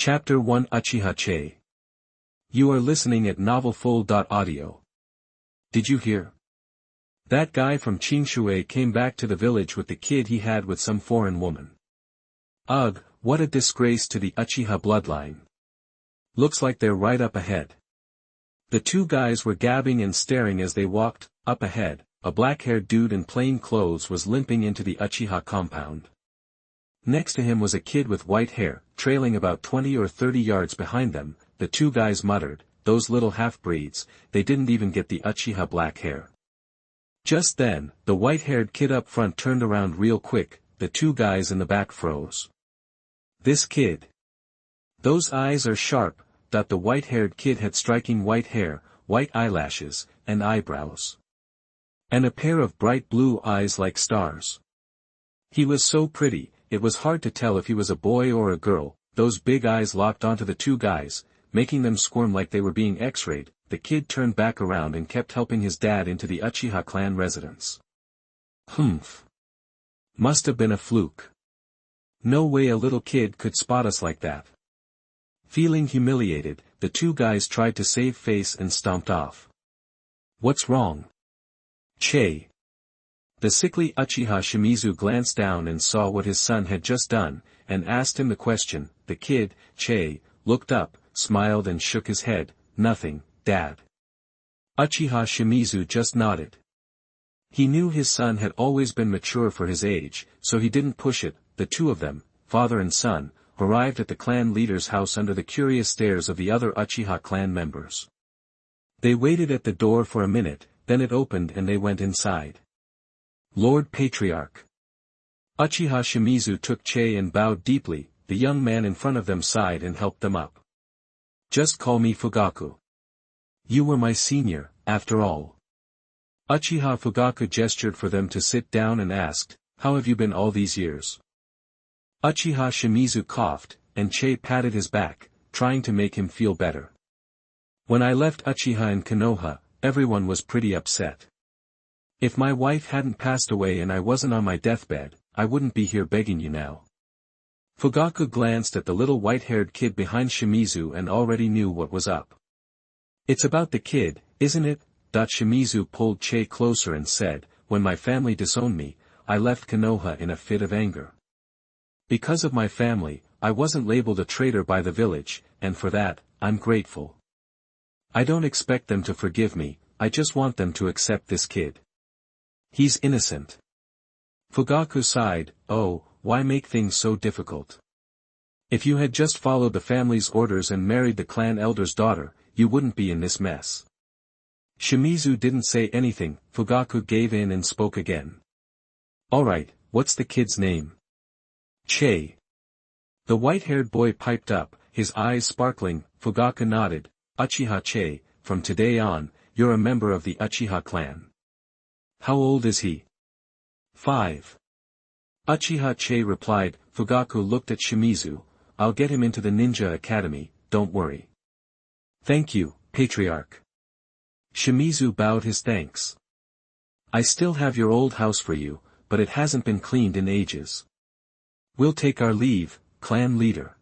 Chapter 1 Uchiha Che. You are listening at novelfull.audio. Did you hear? That guy from Qingshui came back to the village with the kid he had with some foreign woman. Ugh, what a disgrace to the Uchiha bloodline. Looks like they're right up ahead. The two guys were gabbing and staring as they walked. Up ahead, a black-haired dude in plain clothes was limping into the Uchiha compound. Next to him was a kid with white hair, trailing about 20 or 30 yards behind them. The two guys muttered, "Those little half-breeds, they didn't even get the Uchiha black hair." Just then, the white-haired kid up front turned around real quick. The two guys in the back froze. This kid. Those eyes are sharp. The white-haired kid had striking white hair, white eyelashes, and eyebrows. And a pair of bright blue eyes like stars. He was so pretty, it was hard to tell if he was a boy or a girl. Those big eyes locked onto the two guys, making them squirm like they were being x-rayed. The kid turned back around and kept helping his dad into the Uchiha clan residence. Humph. Must have been a fluke. No way a little kid could spot us like that. Feeling humiliated, the two guys tried to save face and stomped off. What's wrong? Che. The sickly Uchiha Shimizu glanced down and saw what his son had just done, and asked him the question. The kid, Che, looked up, smiled and shook his head. Nothing, Dad. Uchiha Shimizu just nodded. He knew his son had always been mature for his age, so he didn't push it. The two of them, father and son, arrived at the clan leader's house under the curious stares of the other Uchiha clan members. They waited at the door for a minute, then it opened and they went inside. Lord Patriarch. Uchiha Shimizu took Che and bowed deeply. The young man in front of them sighed and helped them up. Just call me Fugaku. You were my senior, after all. Uchiha Fugaku gestured for them to sit down and asked, "How have you been all these years?" Uchiha Shimizu coughed, and Che patted his back, trying to make him feel better. When I left Uchiha in Konoha, everyone was pretty upset. If my wife hadn't passed away and I wasn't on my deathbed, I wouldn't be here begging you now. Fugaku glanced at the little white-haired kid behind Shimizu and already knew what was up. It's about the kid, isn't it? Shimizu pulled Che closer and said, "When my family disowned me, I left Konoha in a fit of anger. Because of my family, I wasn't labeled a traitor by the village, and for that, I'm grateful. I don't expect them to forgive me, I just want them to accept this kid. He's innocent." Fugaku sighed. "Oh, why make things so difficult? If you had just followed the family's orders and married the clan elder's daughter, you wouldn't be in this mess." Shimizu didn't say anything. Fugaku gave in and spoke again. "Alright, what's the kid's name?" "Che." The white-haired boy piped up, his eyes sparkling. Fugaku nodded. "Uchiha Che, from today on, you're a member of the Uchiha clan. How old is he?" 5. Uchiha Che replied. Fugaku looked at Shimizu. "I'll get him into the ninja academy, don't worry." "Thank you, Patriarch." Shimizu bowed his thanks. "I still have your old house for you, but it hasn't been cleaned in ages. We'll take our leave, clan leader."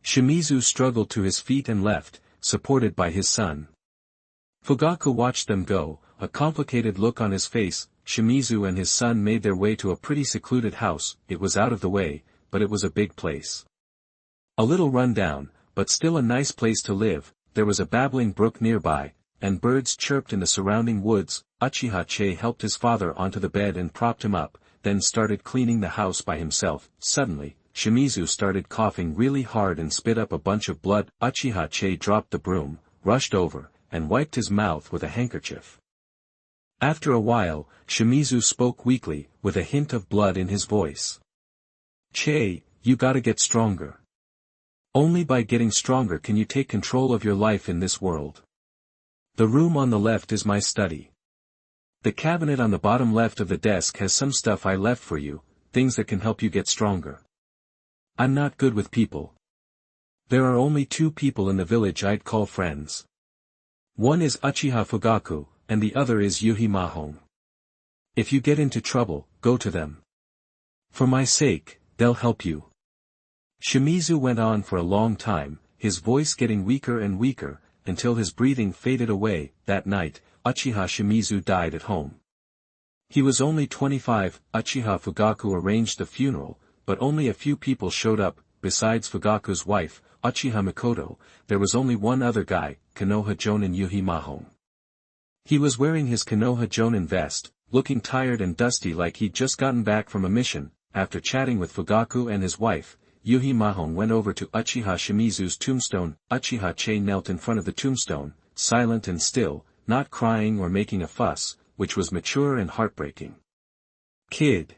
Shimizu struggled to his feet and left, supported by his son. Fugaku watched them go, a complicated look on his face. Shimizu and his son made their way to a pretty secluded house. It was out of the way, but it was a big place. A little run down, but still a nice place to live. There was a babbling brook nearby, and birds chirped in the surrounding woods. Uchiha Che helped his father onto the bed and propped him up, then started cleaning the house by himself. Suddenly, Shimizu started coughing really hard and spit up a bunch of blood. Uchiha Che dropped the broom, rushed over, and wiped his mouth with a handkerchief. After a while, Shimizu spoke weakly, with a hint of blood in his voice. "Che, you gotta get stronger. Only by getting stronger can you take control of your life in this world. The room on the left is my study. The cabinet on the bottom left of the desk has some stuff I left for you, things that can help you get stronger. I'm not good with people. There are only two people in the village I'd call friends. One is Uchiha Fugaku, and the other is Yuhi Mahong. If you get into trouble, go to them. For my sake, they'll help you." Shimizu went on for a long time, his voice getting weaker and weaker, until his breathing faded away. That night, Uchiha Shimizu died at home. He was only 25. Uchiha Fugaku arranged the funeral, but only a few people showed up. Besides Fugaku's wife, Uchiha Mikoto, there was only one other guy, Konoha Jonin Yuhi. He was wearing his Konoha Jonin vest, looking tired and dusty like he'd just gotten back from a mission. After chatting with Fugaku and his wife, Yuhi went over to Uchiha Shimizu's tombstone. Uchiha Che knelt in front of the tombstone, silent and still, not crying or making a fuss, which was mature and heartbreaking. "Kid."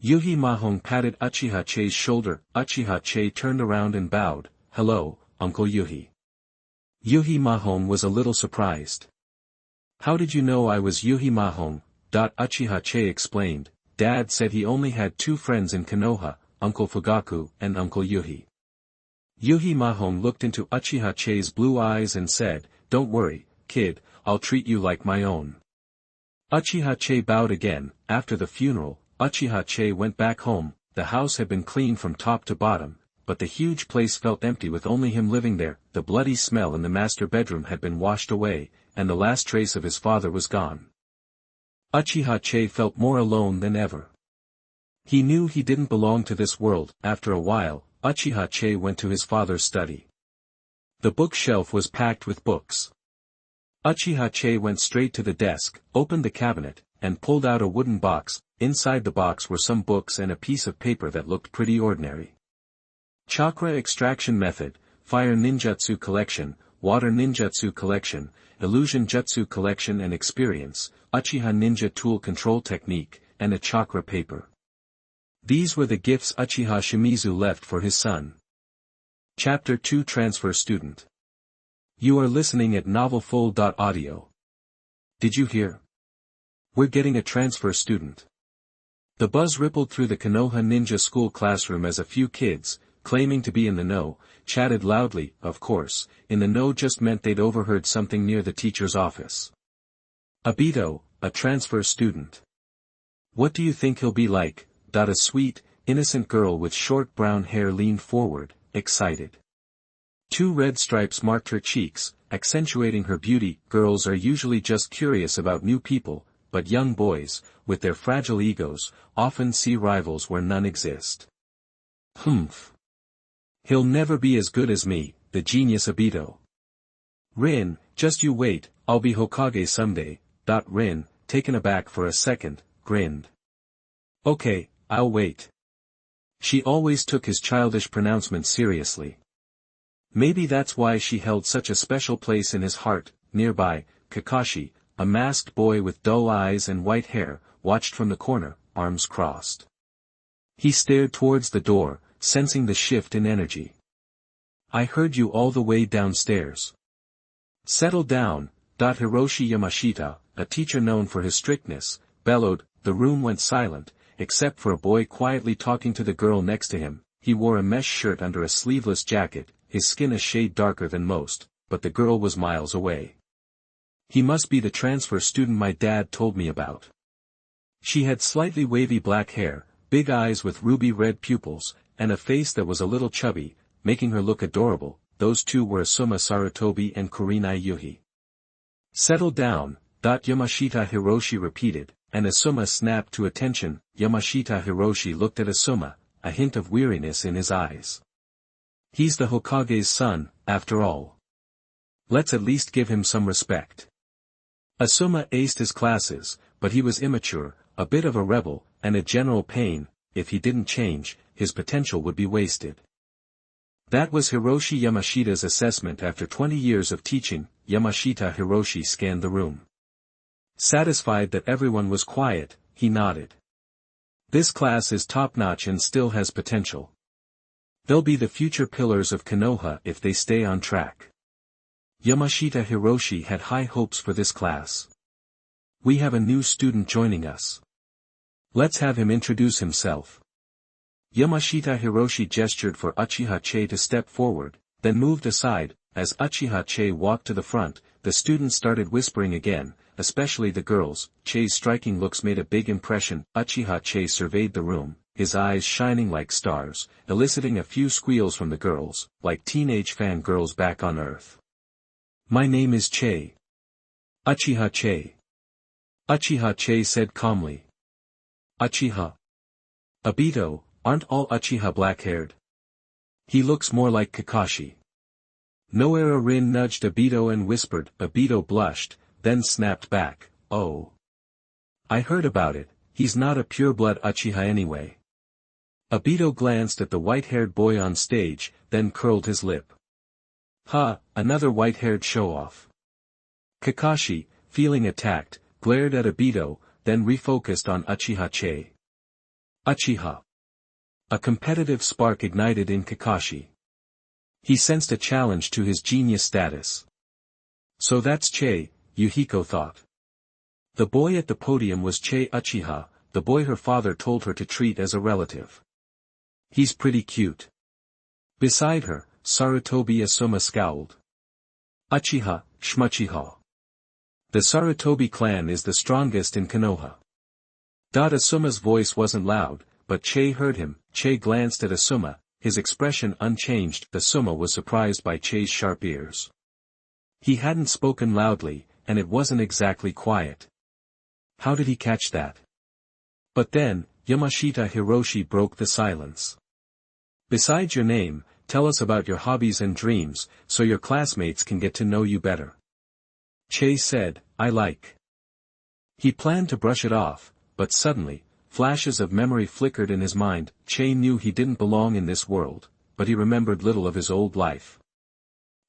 Yuhi patted Uchiha Che's shoulder. Uchiha Che turned around and bowed. "Hello, Uncle Yuhi." Yuhi was a little surprised. "How did you know I was Yuhi?" Uchiha Che explained. "Dad said he only had two friends in Konoha, Uncle Fugaku and Uncle Yuhi." Yuhi looked into Uchiha Che's blue eyes and said, "Don't worry, kid, I'll treat you like my own." Uchiha Che bowed again. After the funeral, Uchiha Che went back home. The house had been cleaned from top to bottom, but the huge place felt empty with only him living there. The bloody smell in the master bedroom had been washed away, and the last trace of his father was gone. Uchiha Che felt more alone than ever. He knew he didn't belong to this world. After a while, Uchiha Che went to his father's study. The bookshelf was packed with books. Uchiha Che went straight to the desk, opened the cabinet, and pulled out a wooden box. Inside the box were some books and a piece of paper that looked pretty ordinary. Chakra Extraction Method, Fire Ninjutsu Collection, Water Ninjutsu Collection, Illusion Jutsu Collection and Experience, Uchiha Ninja Tool Control Technique, and a chakra paper. These were the gifts Uchiha Shimizu left for his son. Chapter 2 Transfer Student. You are listening at novelfull.audio. Did you hear? We're getting a transfer student. The buzz rippled through the Konoha Ninja School classroom as a few kids, claiming to be in the know, chatted loudly. Of course, in the know just meant they'd overheard something near the teacher's office. Obito, a transfer student. What do you think he'll be like? A sweet, innocent girl with short brown hair leaned forward, excited. Two red stripes marked her cheeks, accentuating her beauty. Girls are usually just curious about new people, but young boys, with their fragile egos, often see rivals where none exist. Humph. He'll never be as good as me, the genius Obito. Rin, just you wait, I'll be Hokage someday. Rin, taken aback for a second, grinned. Okay, I'll wait. She always took his childish pronouncements seriously. Maybe that's why she held such a special place in his heart. Nearby, Kakashi, a masked boy with dull eyes and white hair, watched from the corner, arms crossed. He stared towards the door, sensing the shift in energy. I heard you all the way downstairs. Settle down. Hiroshi Yamashita, a teacher known for his strictness, bellowed. The room went silent, except for a boy quietly talking to the girl next to him. He wore a mesh shirt under a sleeveless jacket, his skin a shade darker than most, but the girl was miles away. He must be the transfer student my dad told me about. She had slightly wavy black hair, big eyes with ruby red pupils, and a face that was a little chubby, making her look adorable. Those two were Asuma Sarutobi and Kurenai Yuhi. Settle down. Yamashita Hiroshi repeated, and Asuma snapped to attention. Yamashita Hiroshi looked at Asuma, a hint of weariness in his eyes. He's the Hokage's son, after all. Let's at least give him some respect. Asuma aced his classes, but he was immature, a bit of a rebel, and a general pain. If he didn't change, his potential would be wasted. That was Hiroshi Yamashita's assessment after 20 years of teaching. Yamashita Hiroshi scanned the room. Satisfied that everyone was quiet, he nodded. This class is top-notch and still has potential. They'll be the future pillars of Konoha if they stay on track. Yamashita Hiroshi had high hopes for this class. We have a new student joining us. Let's have him introduce himself. Yamashita Hiroshi gestured for Uchiha Che to step forward, then moved aside. As Uchiha Che walked to the front, the students started whispering again, especially the girls. Che's striking looks made a big impression. Uchiha Che surveyed the room, his eyes shining like stars, eliciting a few squeals from the girls, like teenage fangirls back on Earth. My name is Che. Uchiha Che. Uchiha Che said calmly. Uchiha. Obito, aren't all Uchiha black-haired? He looks more like Kakashi. Noara Rin nudged Obito and whispered. Obito blushed, then snapped back, oh. I heard about it, he's not a pure-blood Uchiha anyway. Obito glanced at the white-haired boy on stage, then curled his lip. Ha, another white-haired show-off. Kakashi, feeling attacked, glared at Obito, then refocused on Uchiha Che. Uchiha. A competitive spark ignited in Kakashi. He sensed a challenge to his genius status. So that's Che, Yuhiko thought. The boy at the podium was Che Uchiha, the boy her father told her to treat as a relative. He's pretty cute. Beside her, Sarutobi Asuma scowled. Uchiha, Shmuchiha. The Sarutobi clan is the strongest in Konoha. Asuma's voice wasn't loud, but Che heard him. Che glanced at Asuma, his expression unchanged. Asuma was surprised by Che's sharp ears. He hadn't spoken loudly, and it wasn't exactly quiet. How did he catch that? But then, Yamashita Hiroshi broke the silence. Besides your name, tell us about your hobbies and dreams, so your classmates can get to know you better. Che said, I like. He planned to brush it off, but suddenly, flashes of memory flickered in his mind. Che knew he didn't belong in this world, but he remembered little of his old life.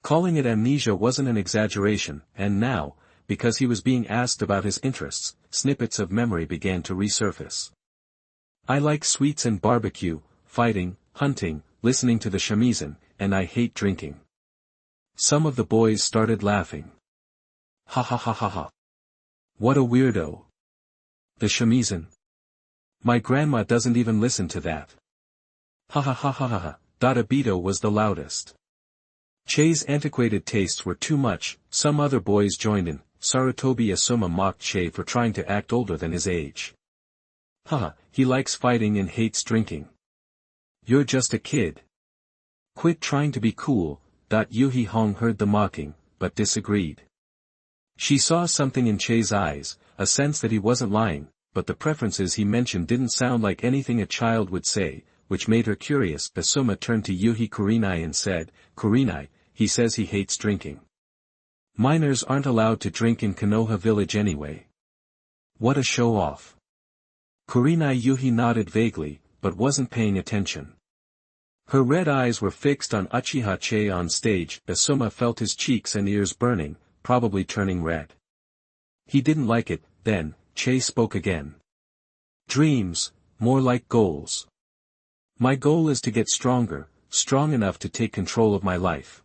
Calling it amnesia wasn't an exaggeration, and now, because he was being asked about his interests, snippets of memory began to resurface. I like sweets and barbecue, fighting, hunting, listening to the shamisen, and I hate drinking. Some of the boys started laughing. Ha ha ha ha ha. What a weirdo. The shamisen. My grandma doesn't even listen to that. Ha ha ha ha ha ha. Obito was the loudest. Che's antiquated tastes were too much. Some other boys joined in. Sarutobi Asuma mocked Che for trying to act older than his age. Haha, he likes fighting and hates drinking. You're just a kid. Quit trying to be cool. Yuhi Hong heard the mocking, but disagreed. She saw something in Che's eyes, a sense that he wasn't lying, but the preferences he mentioned didn't sound like anything a child would say, which made her curious. Asuma turned to Yuhihi Kurenai and said, Kurenai, he says he hates drinking. Minors aren't allowed to drink in Konoha village anyway. What a show-off. Kurenai Yuhi nodded vaguely, but wasn't paying attention. Her red eyes were fixed on Uchiha Che on stage. Asuma felt his cheeks and ears burning, probably turning red. He didn't like it. Then, Che spoke again. Dreams, more like goals. My goal is to get stronger, strong enough to take control of my life.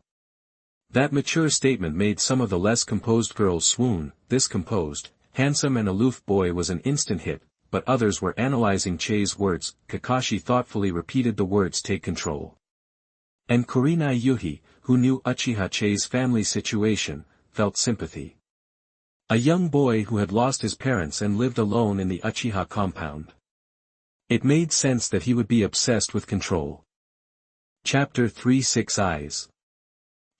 That mature statement made some of the less composed girls swoon. This composed, handsome and aloof boy was an instant hit, but others were analyzing Che's words. Kakashi thoughtfully repeated the words take control. And Kurenai Yuhi, who knew Uchiha Che's family situation, felt sympathy. A young boy who had lost his parents and lived alone in the Uchiha compound. It made sense that he would be obsessed with control. Chapter 3 Six Eyes.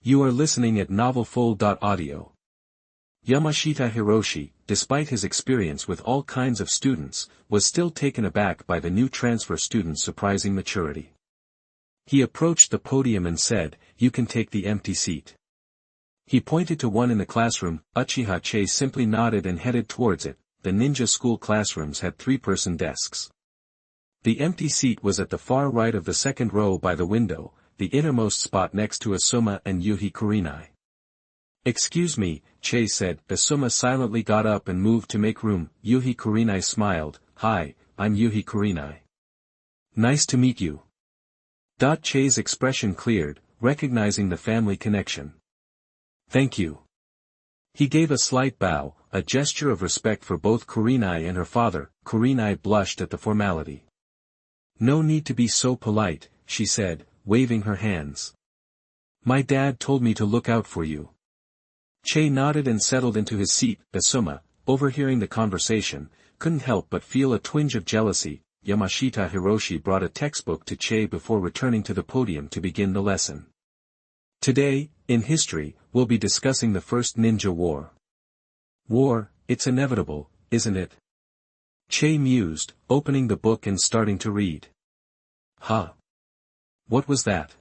You are listening at novelfull.audio. Yamashita Hiroshi, despite his experience with all kinds of students, was still taken aback by the new transfer student's surprising maturity. He approached the podium and said, "You can take the empty seat." He pointed to one in the classroom. Uchiha Che simply nodded and headed towards it. The ninja school classrooms had three-person desks. The empty seat was at the far right of the second row by the window, the innermost spot next to Asuma and Yuhihi Kurenai. "Excuse me," Che said. Asuma silently got up and moved to make room. Yuhihi Kurenai smiled. "Hi, I'm Yuhihi Kurenai. Nice to meet you." Che's expression cleared, recognizing the family connection. "Thank you." He gave a slight bow, a gesture of respect for both Kurenai and her father. Kurenai blushed at the formality. "No need to be so polite," she said, waving her hands. "My dad told me to look out for you." Che nodded and settled into his seat. Asuma, overhearing the conversation, couldn't help but feel a twinge of jealousy. Yamashita Hiroshi brought a textbook to Che before returning to the podium to begin the lesson. Today, in history, we'll be discussing the First Ninja War. War, it's inevitable, isn't it? Che mused, opening the book and starting to read. Huh? What was that?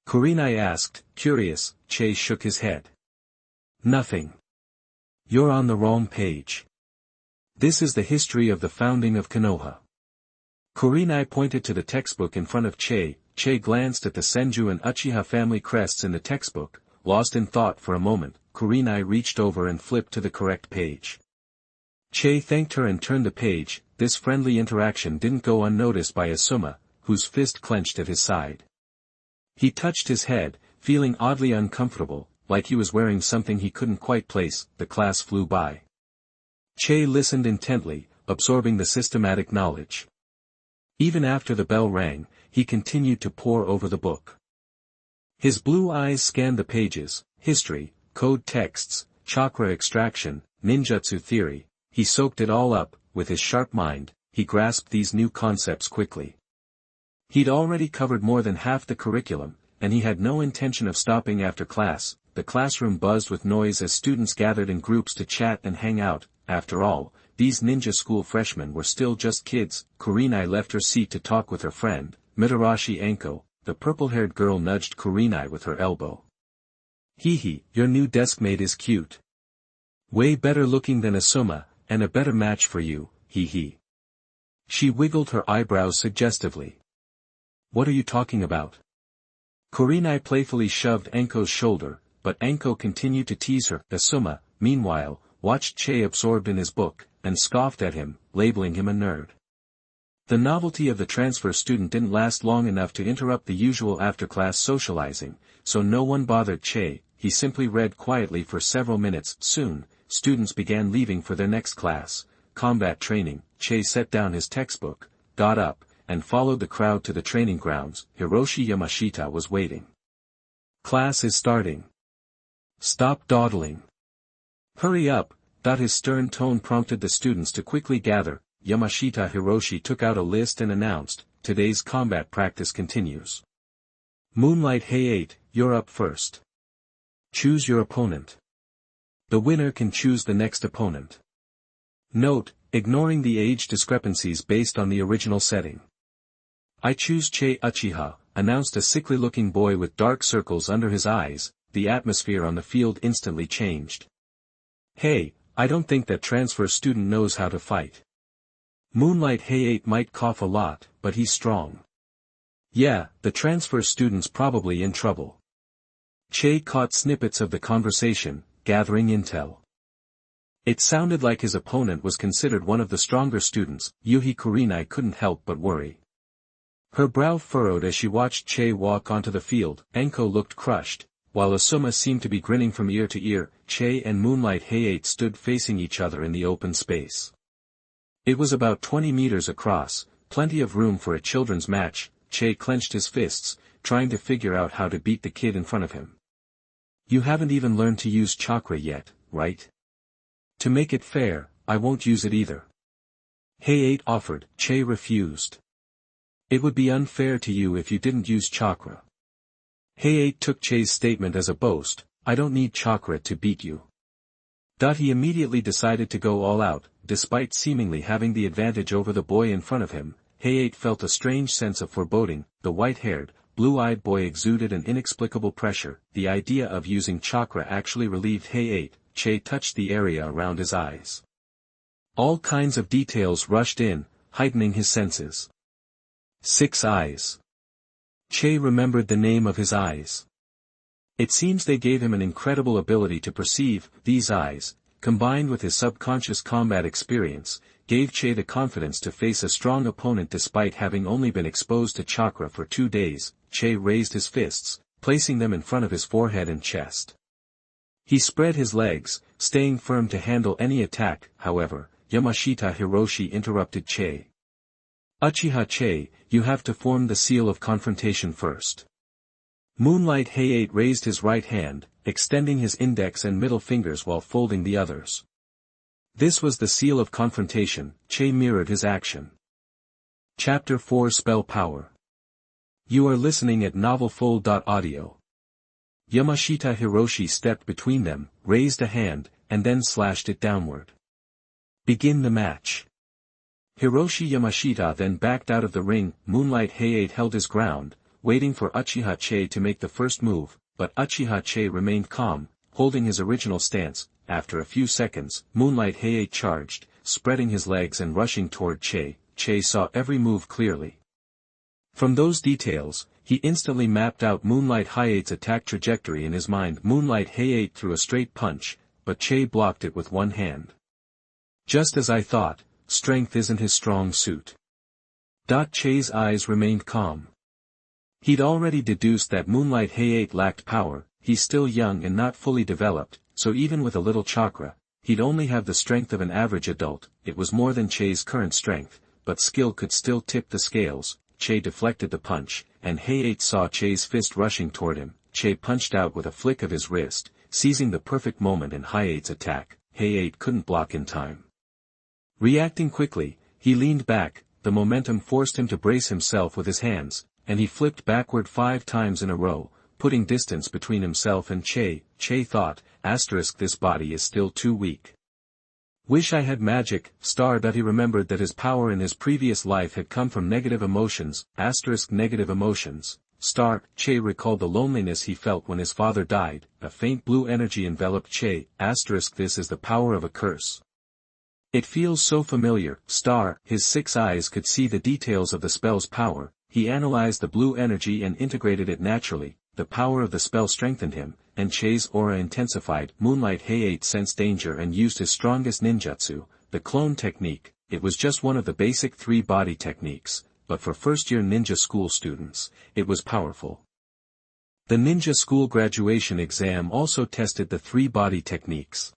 Kurenai asked, curious. Che shook his head. Nothing. You're on the wrong page. This is the history of the founding of Konoha. Kurenai pointed to the textbook in front of Che. Che glanced at the Senju and Uchiha family crests in the textbook, lost in thought for a moment. Kurenai reached over and flipped to the correct page. Che thanked her and turned the page. This friendly interaction didn't go unnoticed by Asuma, whose fist clenched at his side. He touched his head, feeling oddly uncomfortable, like he was wearing something he couldn't quite place. The class flew by. Che listened intently, absorbing the systematic knowledge. Even after the bell rang, he continued to pore over the book. His blue eyes scanned the pages: history, code texts, chakra extraction, ninjutsu theory. He soaked it all up. With his sharp mind, he grasped these new concepts quickly. He'd already covered more than half the curriculum, and he had no intention of stopping after class. The classroom buzzed with noise as students gathered in groups to chat and hang out. After all, these ninja school freshmen were still just kids. Kurenai left her seat to talk with her friend, Mitarashi Anko. The purple-haired girl nudged Kurenai with her elbow. Hihi, your new deskmate is cute. Way better looking than Asuma, and a better match for you, hihi. She wiggled her eyebrows suggestively. What are you talking about? Kurenai playfully shoved Anko's shoulder, but Anko continued to tease her. Asuma, meanwhile, watched Che absorbed in his book, and scoffed at him, labeling him a nerd. The novelty of the transfer student didn't last long enough to interrupt the usual after-class socializing, so no one bothered Che. He simply read quietly for several minutes. Soon, students began leaving for their next class, combat training. Che set down his textbook, got up, and followed the crowd to the training grounds. Hiroshi Yamashita was waiting. Class is starting. Stop dawdling. Hurry up. His stern tone prompted the students to quickly gather. Yamashita Hiroshi took out a list and announced, today's combat practice continues. Moonlight Hey-8, you're up first. Choose your opponent. The winner can choose the next opponent. Note, ignoring the age discrepancies based on the original setting. I choose Che Uchiha, announced a sickly-looking boy with dark circles under his eyes. The atmosphere on the field instantly changed. Hey, I don't think that transfer student knows how to fight. Moonlight Hey-8 might cough a lot, but he's strong. Yeah, the transfer student's probably in trouble. Che caught snippets of the conversation, gathering intel. It sounded like his opponent was considered one of the stronger students. Yuhihi Kurenai couldn't help but worry. Her brow furrowed as she watched Che walk onto the field. Anko looked crushed, while Asuma seemed to be grinning from ear to ear. Che and Moonlight Hey-8 stood facing each other in the open space. It was about 20 meters across, plenty of room for a children's match. Che clenched his fists, trying to figure out how to beat the kid in front of him. You haven't even learned to use chakra yet, right? To make it fair, I won't use it either. Hey-8 offered. Che refused. It would be unfair to you if you didn't use chakra. Hey-8 took Che's statement as a boast. I don't need chakra to beat you. He immediately decided to go all out. Despite seemingly having the advantage over the boy in front of him, Hey-8 felt a strange sense of foreboding. The white-haired, blue-eyed boy exuded an inexplicable pressure. The idea of using chakra actually relieved Hey-8. Che touched the area around his eyes. All kinds of details rushed in, heightening his senses. 6 eyes. Che remembered the name of his eyes. It seems they gave him an incredible ability to perceive. These eyes, combined with his subconscious combat experience, gave Che the confidence to face a strong opponent despite having only been exposed to chakra for 2 days. Che raised his fists, placing them in front of his forehead and chest. He spread his legs, staying firm to handle any attack. However, Yamashita Hiroshi interrupted Che. Uchiha Che, you have to form the seal of confrontation first. Moonlight Hey-8 raised his right hand, extending his index and middle fingers while folding the others. This was the seal of confrontation. Che mirrored his action. Chapter 4 Spell Power. You are listening at NovelFull.audio. Yamashita Hiroshi stepped between them, raised a hand, and then slashed it downward. Begin the match. Hiroshi Yamashita then backed out of the ring. Moonlight Hayate held his ground, waiting for Uchiha Che to make the first move, but Uchiha Che remained calm, holding his original stance. After a few seconds, Moonlight Hayate charged, spreading his legs and rushing toward Che. Che saw every move clearly. From those details, he instantly mapped out Moonlight Hayate's attack trajectory in his mind. Moonlight Hayate threw a straight punch, but Che blocked it with one hand. Just as I thought, strength isn't his strong suit. Che's eyes remained calm. He'd already deduced that Moonlight Hayate lacked power. He's still young and not fully developed, so even with a little chakra, he'd only have the strength of an average adult. It was more than Che's current strength, but skill could still tip the scales. Che deflected the punch, and Hayate saw Che's fist rushing toward him. Che punched out with a flick of his wrist, seizing the perfect moment in Hayate's attack. Hayate couldn't block in time. Reacting quickly, he leaned back. The momentum forced him to brace himself with his hands, and he flipped backward 5 times in a row, putting distance between himself and Che. Che thought, this body is still too weak. Wish I had magic. He remembered that his power in his previous life had come from negative emotions. Negative emotions. Che recalled the loneliness he felt when his father died. A faint blue energy enveloped Che. This is the power of a curse. It feels so familiar. His 6 eyes could see the details of the spell's power. He analyzed the blue energy and integrated it naturally. The power of the spell strengthened him, and Che's aura intensified. Moonlight Hayate sensed danger and used his strongest ninjutsu, the clone technique. It was just one of the basic 3 body techniques, but for first-year ninja school students, it was powerful. The ninja school graduation exam also tested the 3 body techniques.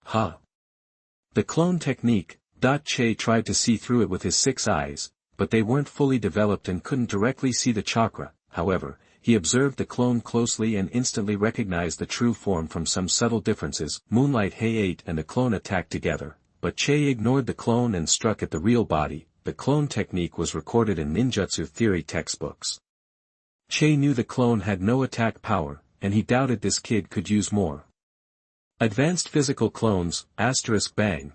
The clone technique. Che tried to see through it with his 6 eyes, but they weren't fully developed and couldn't directly see the chakra. However, he observed the clone closely and instantly recognized the true form from some subtle differences. Moonlight Hayate and the clone attacked together, but Che ignored the clone and struck at the real body. The clone technique was recorded in ninjutsu theory textbooks. Che knew the clone had no attack power, and he doubted this kid could use more. Advanced physical clones, bang,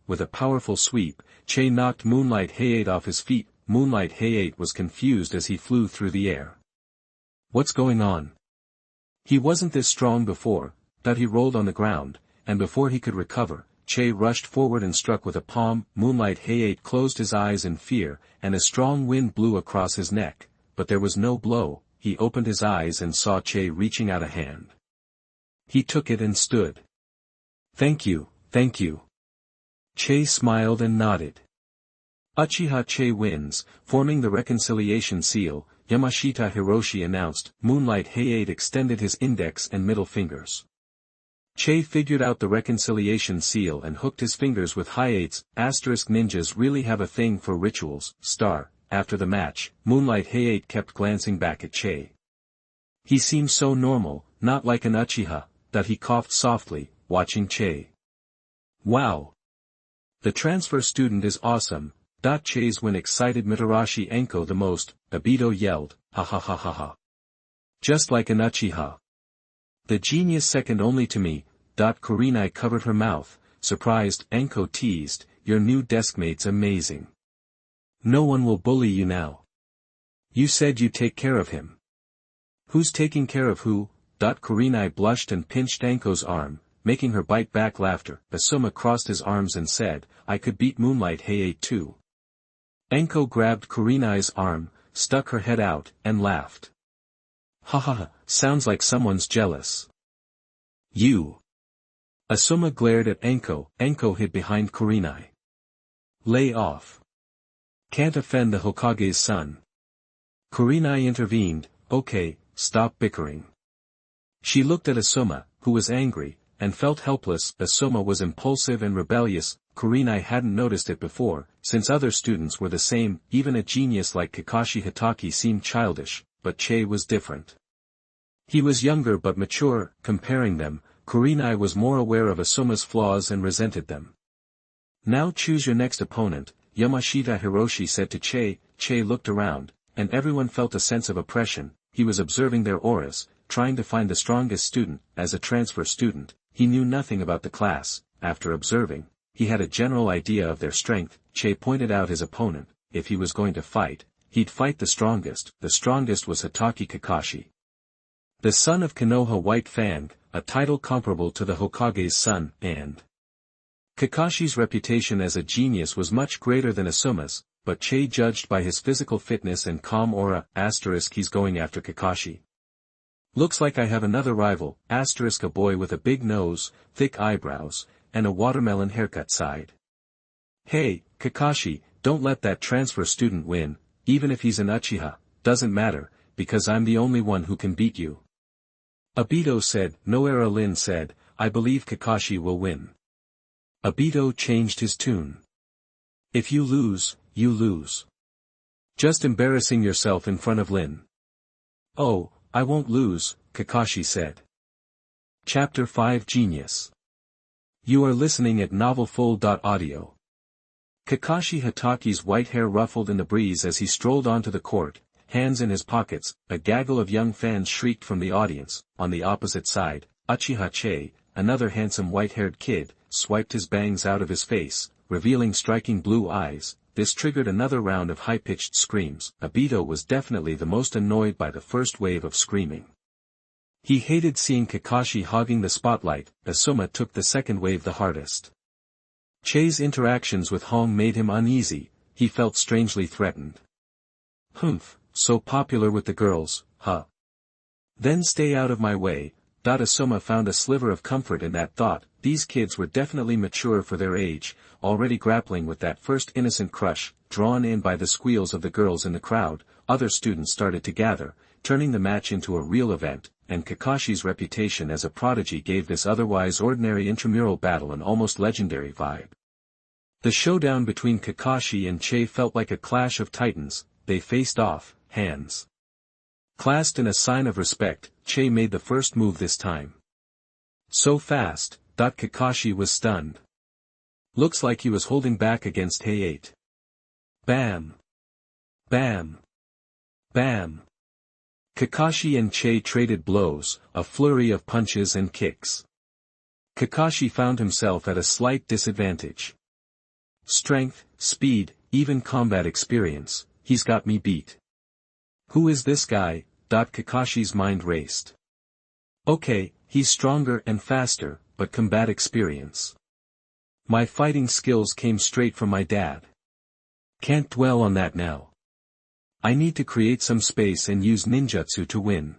with a powerful sweep, Che knocked Moonlight Hayate off his feet. Moonlight Hayate was confused as he flew through the air. What's going on? He wasn't this strong before. He rolled on the ground, and before he could recover, Che rushed forward and struck with a palm. Moonlight Hayate closed his eyes in fear, and a strong wind blew across his neck, but there was no blow. He opened his eyes and saw Che reaching out a hand. He took it and stood. Thank you. Che smiled and nodded. Uchiha Che wins, forming the reconciliation seal. Yamashita Hiroshi announced. Moonlight Hayate extended his index and middle fingers. Che figured out the reconciliation seal and hooked his fingers with Hayate's. Ninjas really have a thing for rituals. After the match, Moonlight Hayate kept glancing back at Che. He seemed so normal, not like an Uchiha. He coughed softly, watching Che. Wow! The transfer student is awesome. Che's when excited Mitarashi Enko the most. Obito yelled, ha ha ha ha ha. Just like an Uchiha. The genius second only to me. Kurenai covered her mouth, surprised. Enko teased, your new deskmate's amazing. No one will bully you now. You said you take care of him. Who's taking care of who? Kurenai blushed and pinched Enko's arm, making her bite back laughter. Asuma crossed his arms and said, I could beat Moonlight Hayate too. Enko grabbed Kurenai's arm, stuck her head out, and laughed. Ha ha ha, sounds like someone's jealous. You. Asuma glared at Enko. Enko hid behind Kurenai. Lay off. Can't offend the Hokage's son. Kurenai intervened, okay, stop bickering. She looked at Asuma, who was angry, and felt helpless. Asuma was impulsive and rebellious. Kurenai hadn't noticed it before, since other students were the same. Even a genius like Kakashi Hatake seemed childish, but Che was different. He was younger but mature. Comparing them, Kurenai was more aware of Asuma's flaws and resented them. Now choose your next opponent. Yamashita Hiroshi said to Che. Che looked around, and everyone felt a sense of oppression. He was observing their auras, trying to find the strongest student. As a transfer student, he knew nothing about the class. After observing, he had a general idea of their strength. Che pointed out his opponent. If he was going to fight, he'd fight the strongest. The strongest was Hatake Kakashi, the son of Konoha White Fang, a title comparable to the Hokage's son, and Kakashi's reputation as a genius was much greater than Asuma's, but Che judged by his physical fitness and calm aura. He's going after Kakashi. Looks like I have another rival. A boy with a big nose, thick eyebrows, and a watermelon haircut side. Hey, Kakashi, don't let that transfer student win, even if he's an Uchiha. Doesn't matter, because I'm the only one who can beat you. Obito said. Noara Lin said, I believe Kakashi will win. Obito changed his tune. If you lose, you lose. Just embarrassing yourself in front of Lin. Oh, I won't lose, Kakashi said. Chapter 5 Genius. You are listening at NovelFull.audio. Kakashi Hatake's white hair ruffled in the breeze as he strolled onto the court, hands in his pockets. A gaggle of young fans shrieked from the audience. On the opposite side, Uchiha Che, another handsome white-haired kid, swiped his bangs out of his face, revealing striking blue eyes. This triggered another round of high-pitched screams. Obito was definitely the most annoyed by the first wave of screaming. He hated seeing Kakashi hogging the spotlight. Asuma took the second wave the hardest. Che's interactions with Hong made him uneasy. He felt strangely threatened. Humph, so popular with the girls, huh? Then stay out of my way. Asuma found a sliver of comfort in that thought. These kids were definitely mature for their age, already grappling with that first innocent crush. Drawn in by the squeals of the girls in the crowd, other students started to gather, turning the match into a real event, and Kakashi's reputation as a prodigy gave this otherwise ordinary intramural battle an almost legendary vibe. The showdown between Kakashi and Che felt like a clash of titans. They faced off, hands clasped in a sign of respect. Che made the first move this time. So fast, Kakashi was stunned. Looks like he was holding back against Heiate. Bam! Bam! Bam! Kakashi and Che traded blows, a flurry of punches and kicks. Kakashi found himself at a slight disadvantage. Strength, speed, even combat experience, he's got me beat. Who is this guy? Kakashi's mind raced. Okay, he's stronger and faster, but combat experience. My fighting skills came straight from my dad. Can't dwell on that now. I need to create some space and use ninjutsu to win.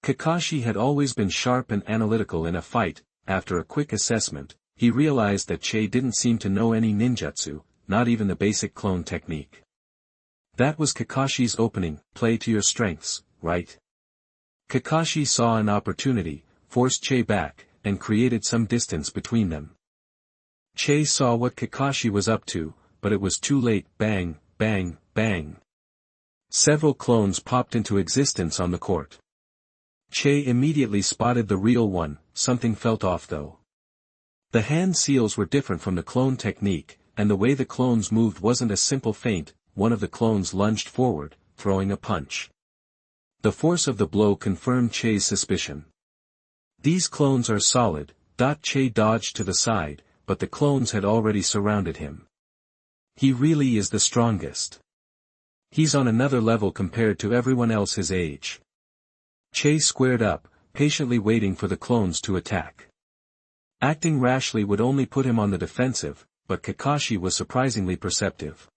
Kakashi had always been sharp and analytical in a fight. After a quick assessment, he realized that Che didn't seem to know any ninjutsu, not even the basic clone technique. That was Kakashi's opening. Play to your strengths, right? Kakashi saw an opportunity, forced Che back, and created some distance between them. Che saw what Kakashi was up to, but it was too late. Bang, bang, bang. Several clones popped into existence on the court. Che immediately spotted the real one. Something felt off though. The hand seals were different from the clone technique, and the way the clones moved wasn't a simple feint. One of the clones lunged forward, throwing a punch. The force of the blow confirmed Che's suspicion. These clones are solid. Che dodged to the side, but the clones had already surrounded him. He really is the strongest. He's on another level compared to everyone else his age. Che squared up, patiently waiting for the clones to attack. Acting rashly would only put him on the defensive, but Kakashi was surprisingly perceptive.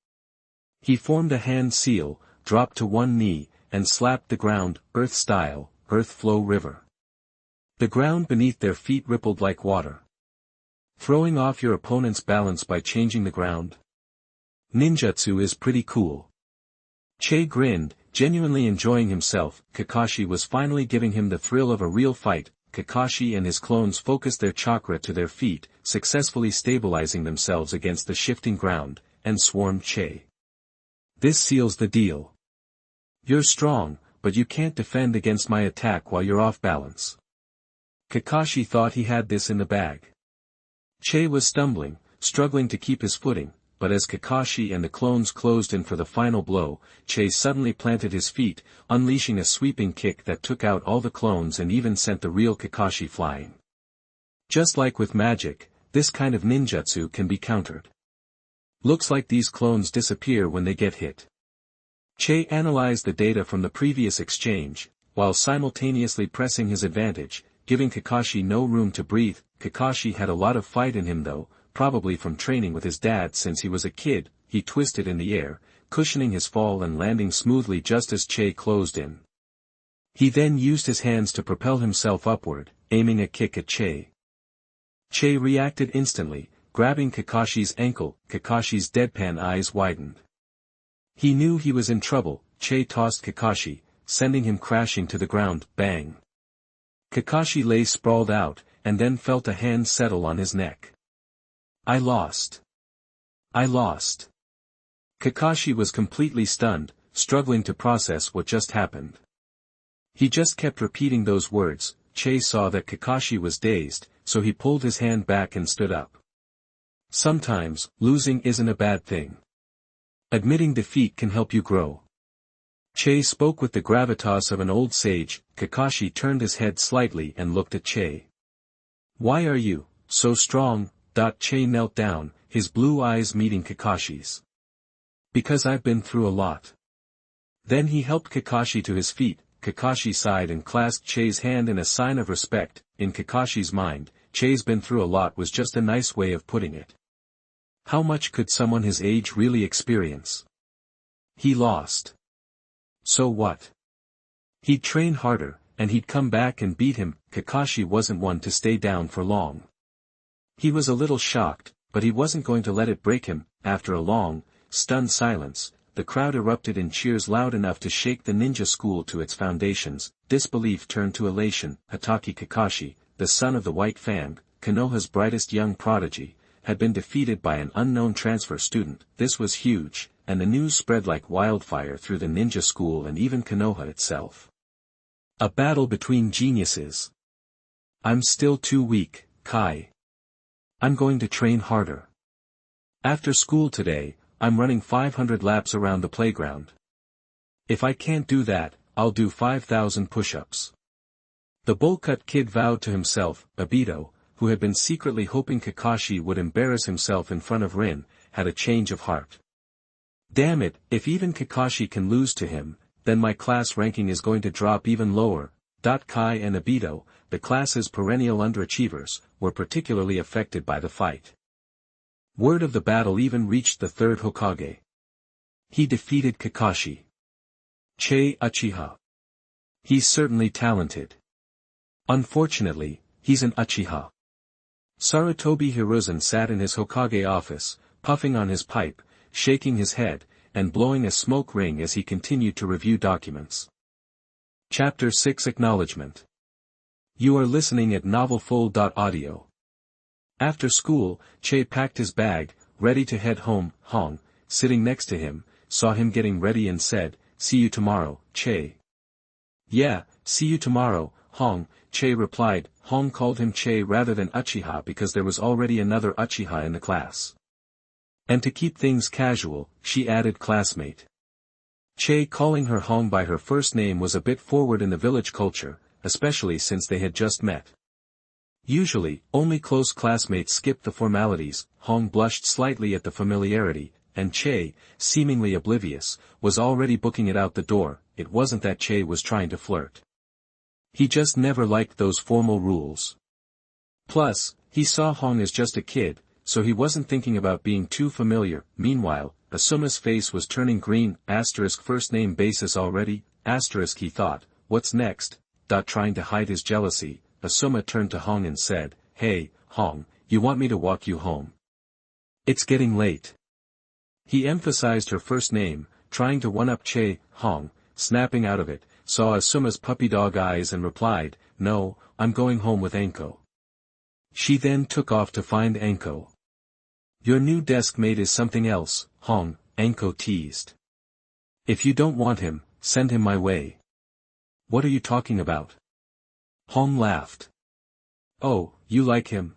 He formed a hand seal, dropped to one knee, and slapped the ground, earth style, earth flow river. The ground beneath their feet rippled like water. Throwing off your opponent's balance by changing the ground? Ninjutsu is pretty cool. Che grinned, genuinely enjoying himself. Kakashi was finally giving him the thrill of a real fight. Kakashi and his clones focused their chakra to their feet, successfully stabilizing themselves against the shifting ground, and swarmed Che. This seals the deal. You're strong, but you can't defend against my attack while you're off balance. Kakashi thought he had this in the bag. Che was stumbling, struggling to keep his footing. but as Kakashi and the clones closed in for the final blow, Che suddenly planted his feet, unleashing a sweeping kick that took out all the clones and even sent the real Kakashi flying. Just like with magic, this kind of ninjutsu can be countered. Looks like these clones disappear when they get hit. Che analyzed the data from the previous exchange, while simultaneously pressing his advantage, giving Kakashi no room to breathe. Kakashi had a lot of fight in him though, probably from training with his dad since he was a kid. He twisted in the air, cushioning his fall and landing smoothly just as Che closed in. He then used his hands to propel himself upward, aiming a kick at Che. Che reacted instantly, grabbing Kakashi's ankle. Kakashi's deadpan eyes widened. He knew he was in trouble. Che tossed Kakashi, sending him crashing to the ground. Bang! Kakashi lay sprawled out, and then felt a hand settle on his neck. I lost. I lost. Kakashi was completely stunned, struggling to process what just happened. He just kept repeating those words. Che saw that Kakashi was dazed, so he pulled his hand back and stood up. Sometimes, losing isn't a bad thing. Admitting defeat can help you grow. Che spoke with the gravitas of an old sage. Kakashi turned his head slightly and looked at Che. Why are you so strong? Che knelt down, his blue eyes meeting Kakashi's. Because I've been through a lot. Then he helped Kakashi to his feet. Kakashi sighed and clasped Che's hand in a sign of respect. In Kakashi's mind, Che's been through a lot was just a nice way of putting it. How much could someone his age really experience? He lost. So what? He'd train harder, and he'd come back and beat him. Kakashi wasn't one to stay down for long. He was a little shocked, but he wasn't going to let it break him. After a long, stunned silence, the crowd erupted in cheers loud enough to shake the ninja school to its foundations. Disbelief turned to elation. Hatake Kakashi, the son of the White Fang, Konoha's brightest young prodigy, had been defeated by an unknown transfer student. This was huge, and the news spread like wildfire through the ninja school and even Konoha itself. A battle between geniuses. I'm still too weak, Kai. I'm going to train harder. After school today, I'm running 500 laps around the playground. If I can't do that, I'll do 5,000 push-ups. The bowl-cut kid vowed to himself. Obito, who had been secretly hoping Kakashi would embarrass himself in front of Rin, had a change of heart. Damn it, if even Kakashi can lose to him, then my class ranking is going to drop even lower. Kai and Obito, the class's perennial underachievers, were particularly affected by the fight. Word of the battle even reached the third Hokage. He defeated Kakashi. Che Uchiha. He's certainly talented. Unfortunately, he's an Uchiha. Sarutobi Hiruzen sat in his Hokage office, puffing on his pipe, shaking his head, and blowing a smoke ring as he continued to review documents. Chapter 6 Acknowledgment. You are listening at novelfull.audio. After school, Che packed his bag, ready to head home. Hong, sitting next to him, saw him getting ready and said, "See you tomorrow, Che." "Yeah, see you tomorrow, Hong," Che replied. Hong called him Che rather than Uchiha because there was already another Uchiha in the class. And to keep things casual, she added classmate. Che calling her Hong by her first name was a bit forward in the village culture, especially since they had just met. Usually, only close classmates skipped the formalities. Hong blushed slightly at the familiarity, and Che, seemingly oblivious, was already booking it out the door. It wasn't that Che was trying to flirt. He just never liked those formal rules. Plus, he saw Hong as just a kid, so he wasn't thinking about being too familiar. Meanwhile, Asuma's face was turning green. First name basis already? He thought, what's next? Trying to hide his jealousy, Asuma turned to Hong and said, "Hey, Hong, you want me to walk you home? It's getting late." He emphasized her first name, trying to one-up Che. Hong, snapping out of it, saw Asuma's puppy dog eyes and replied, "No, I'm going home with Anko." She then took off to find Anko. "Your new desk mate is something else, Hong," Anko teased. "If you don't want him, send him my way." "What are you talking about?" Hong laughed. "Oh, you like him?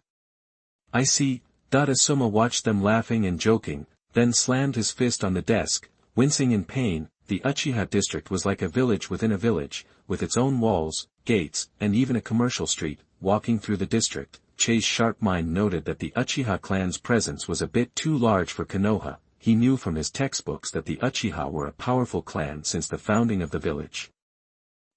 I see." Asuma watched them laughing and joking. then slammed his fist on the desk, wincing in pain. The Uchiha district was like a village within a village, with its own walls, gates, and even a commercial street. Walking through the district, Che's sharp mind noted that the Uchiha clan's presence was a bit too large for Konoha. He knew from his textbooks that the Uchiha were a powerful clan since the founding of the village.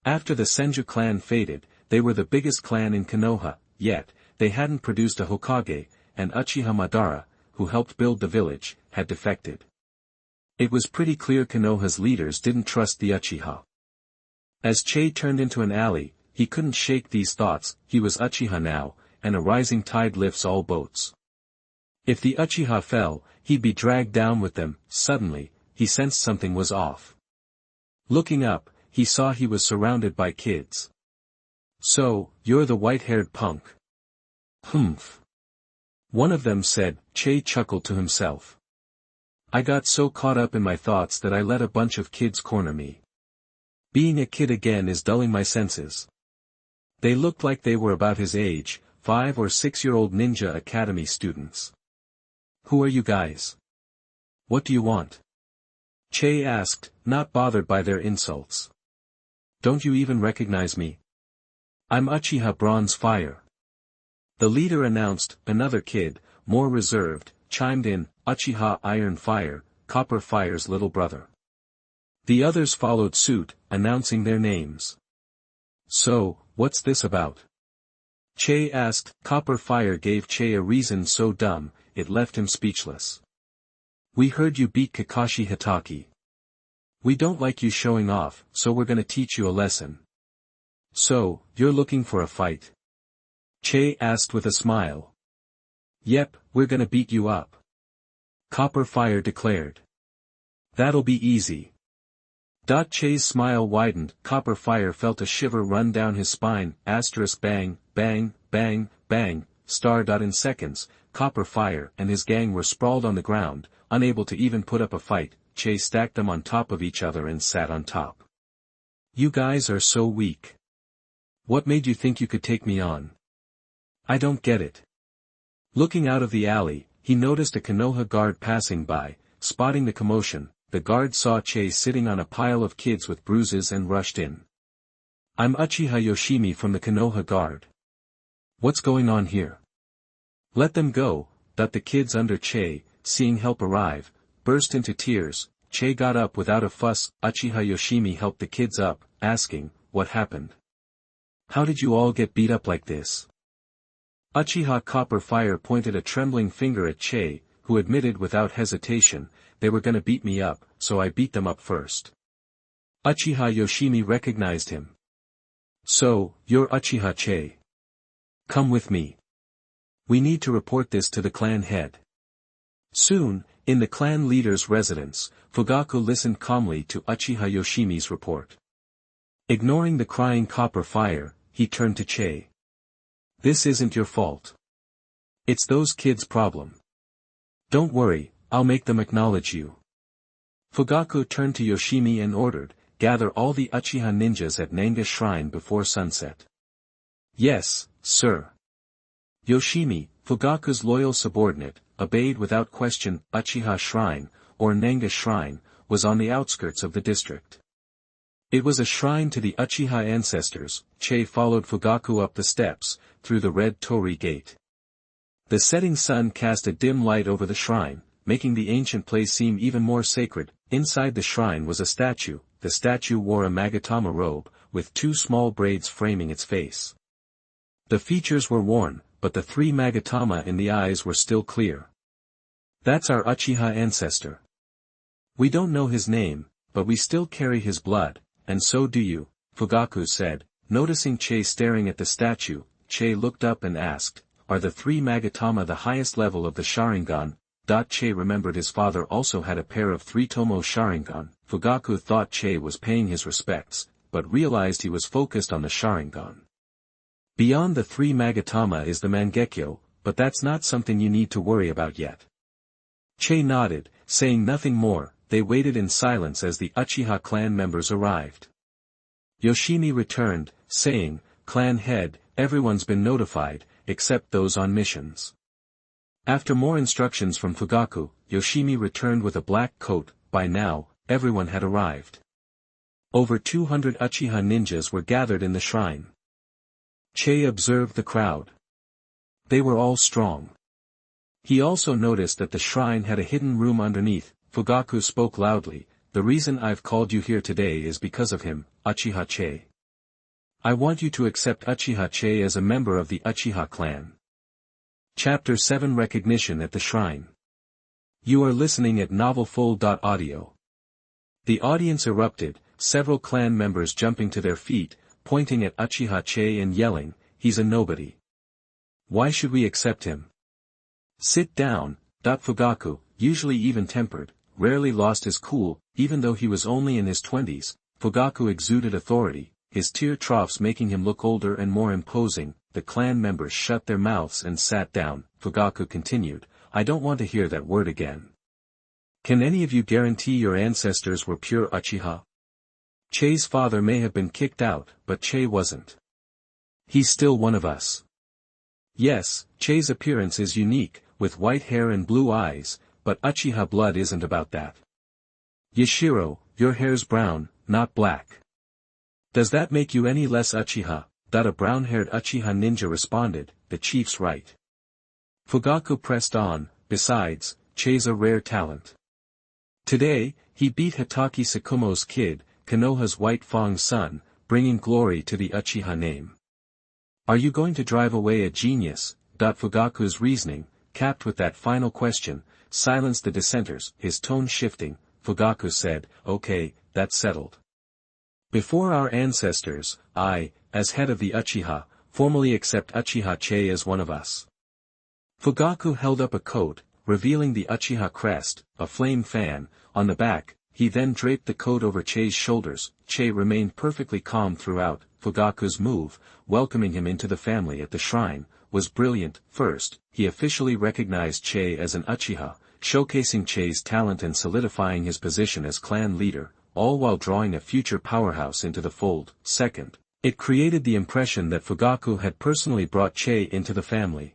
After the Senju clan faded, they were the biggest clan in Konoha, yet, they hadn't produced a Hokage, and Uchiha Madara, who helped build the village, had defected. It was pretty clear Konoha's leaders didn't trust the Uchiha. As Che turned into an alley, he couldn't shake these thoughts. He was Uchiha now, and a rising tide lifts all boats. If the Uchiha fell, he'd be dragged down with them. Suddenly, he sensed something was off. Looking up, he saw he was surrounded by kids. "So, you're the white-haired punk." "Humph." One of them said. Che chuckled to himself. "I got so caught up in my thoughts that I let a bunch of kids corner me. Being a kid again is dulling my senses." They looked like they were about his age, 5 or 6-year-old ninja academy students. "Who are you guys? What do you want?" Che asked, not bothered by their insults. "Don't you even recognize me?" "I'm Uchiha Bronze Fire." The leader announced. Another kid, more reserved, chimed in, "Uchiha Iron Fire, Copper Fire's little brother." The others followed suit, announcing their names. "So, what's this about?" Che asked. Copper Fire gave Che a reason so dumb, it left him speechless. "We heard you beat Kakashi Hatake. We don't like you showing off, so we're gonna teach you a lesson." "So, you're looking for a fight?" Che asked with a smile. "Yep, we're gonna beat you up," Copper Fire declared. "That'll be easy." Che's smile widened. Copper Fire felt a shiver run down his spine. Bang, bang, bang, bang, In seconds, Copper Fire and his gang were sprawled on the ground, unable to even put up a fight. Che stacked them on top of each other and sat on top. "You guys are so weak. What made you think you could take me on? I don't get it." Looking out of the alley, he noticed a Konoha guard passing by. Spotting the commotion, the guard saw Che sitting on a pile of kids with bruises and rushed in. "I'm Uchiha Yoshimi from the Konoha guard. What's going on here?" "Let them go." The kids under Che, seeing help arrive, burst into tears. Che got up without a fuss. Uchiha Yoshimi helped the kids up, asking, "What happened? How did you all get beat up like this?" Uchiha Copper Fire pointed a trembling finger at Che, who admitted without hesitation, "They were gonna beat me up, so I beat them up first." Uchiha Yoshimi recognized him. "So, you're Uchiha Che. Come with me. We need to report this to the clan head." Soon, in the clan leader's residence, Fugaku listened calmly to Uchiha Yoshimi's report. Ignoring the crying Copper Fire, he turned to Che. "This isn't your fault. It's those kids' problem. Don't worry, I'll make them acknowledge you." Fugaku turned to Yoshimi and ordered, "Gather all the Uchiha ninjas at Nanga Shrine before sunset." "Yes, sir." Yoshimi, Fugaku's loyal subordinate, obeyed without question. Uchiha Shrine, or Nanga Shrine, was on the outskirts of the district. It was a shrine to the Uchiha ancestors. Che followed Fugaku up the steps, through the red torii gate. The setting sun cast a dim light over the shrine, making the ancient place seem even more sacred. Inside the shrine was a statue. The statue wore a Magatama robe, with 2 small braids framing its face. The features were worn, but the 3 Magatama in the eyes were still clear. "That's our Uchiha ancestor. We don't know his name, but we still carry his blood, and so do you," Fugaku said. Noticing Che staring at the statue, Che looked up and asked, "Are the 3 Magatama the highest level of the Sharingan?" Che remembered his father also had a pair of 3 Tomo Sharingan. Fugaku thought Che was paying his respects, but realized he was focused on the Sharingan. "Beyond the 3 Magatama is the Mangekyo, but that's not something you need to worry about yet." Che nodded, saying nothing more. They waited in silence as the Uchiha clan members arrived. Yoshimi returned, saying, "Clan head, everyone's been notified, except those on missions. After more instructions from Fugaku, Yoshimi returned with a black coat. By now, everyone had arrived. Over 200 Uchiha ninjas were gathered in the shrine. Che observed the crowd. They were all strong. He also noticed that the shrine had a hidden room underneath. Fugaku spoke loudly, "The reason I've called you here today is because of him, Uchiha Che. I want you to accept Uchiha Che as a member of the Uchiha clan." Chapter 7 Recognition at the Shrine. You are listening at novelfull.audio. The audience erupted, several clan members jumping to their feet, pointing at Uchiha Che and yelling, "He's a nobody. Why should we accept him?" "Sit down." Fugaku, usually even-tempered, rarely lost his cool, even though he was only in his 20s. Fugaku exuded authority, his tear troughs making him look older and more imposing. The clan members shut their mouths and sat down. Fugaku continued, "I don't want to hear that word again. Can any of you guarantee your ancestors were pure Uchiha? Che's father may have been kicked out, but Che wasn't. He's still one of us. Yes, Che's appearance is unique, with white hair and blue eyes, but Uchiha blood isn't about that. Yashiro, your hair's brown, not black. Does that make you any less Uchiha?" A brown-haired Uchiha ninja responded, "The chief's right." Fugaku pressed on, "Besides, Che's a rare talent. Today, he beat Hitaki Tsukumo's kid, Konoha's White Fang's son, bringing glory to the Uchiha name. Are you going to drive away a genius?" Fugaku's reasoning, capped with that final question, silenced the dissenters. His tone shifting, Fugaku said, "Okay, that's settled. Before our ancestors, I, as head of the Uchiha, formally accept Uchiha Che as one of us." Fugaku held up a coat, revealing the Uchiha crest, a flame fan, on the back. He then draped the coat over Che's shoulders. Che remained perfectly calm throughout. Fugaku's move, welcoming him into the family at the shrine, was brilliant. First, he officially recognized Che as an Uchiha, showcasing Che's talent and solidifying his position as clan leader, all while drawing a future powerhouse into the fold. Second, it created the impression that Fugaku had personally brought Che into the family,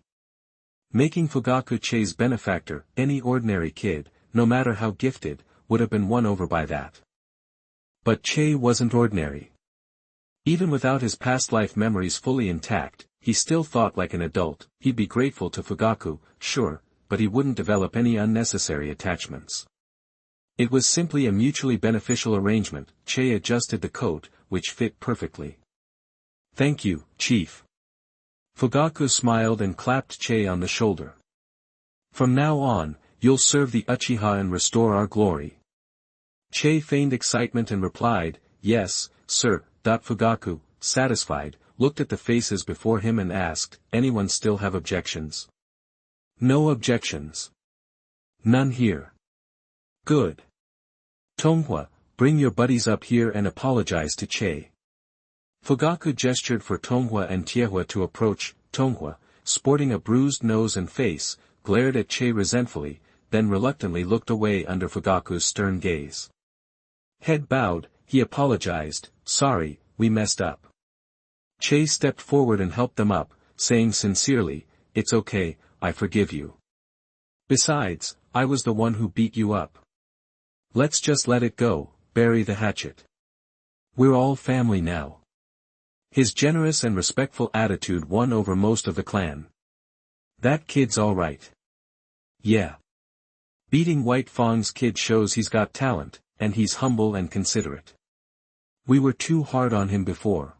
making Fugaku Che's benefactor. Any ordinary kid, no matter how gifted, would have been won over by that. But Che wasn't ordinary. Even without his past life memories fully intact, he still thought like an adult. He'd be grateful to Fugaku, sure, but he wouldn't develop any unnecessary attachments. It was simply a mutually beneficial arrangement. Che adjusted the coat, which fit perfectly. "Thank you, Chief." Fugaku smiled and clapped Che on the shoulder. "From now on, you'll serve the Uchiha and restore our glory." Che feigned excitement and replied, "Yes, sir." Fugaku, satisfied, looked at the faces before him and asked, "Anyone still have objections?" "No objections. None here." "Good. Tonghua, bring your buddies up here and apologize to Che." Fugaku gestured for Tonghua and Tiehua to approach. Tonghua, sporting a bruised nose and face, glared at Che resentfully, then reluctantly looked away under Fugaku's stern gaze. Head bowed, he apologized, "Sorry, we messed up." Che stepped forward and helped them up, saying sincerely, "It's okay, I forgive you. Besides, I was the one who beat you up. Let's just let it go, bury the hatchet. We're all family now." His generous and respectful attitude won over most of the clan. "That kid's all right. Yeah. Beating White Fang's kid shows he's got talent, and he's humble and considerate. We were too hard on him before."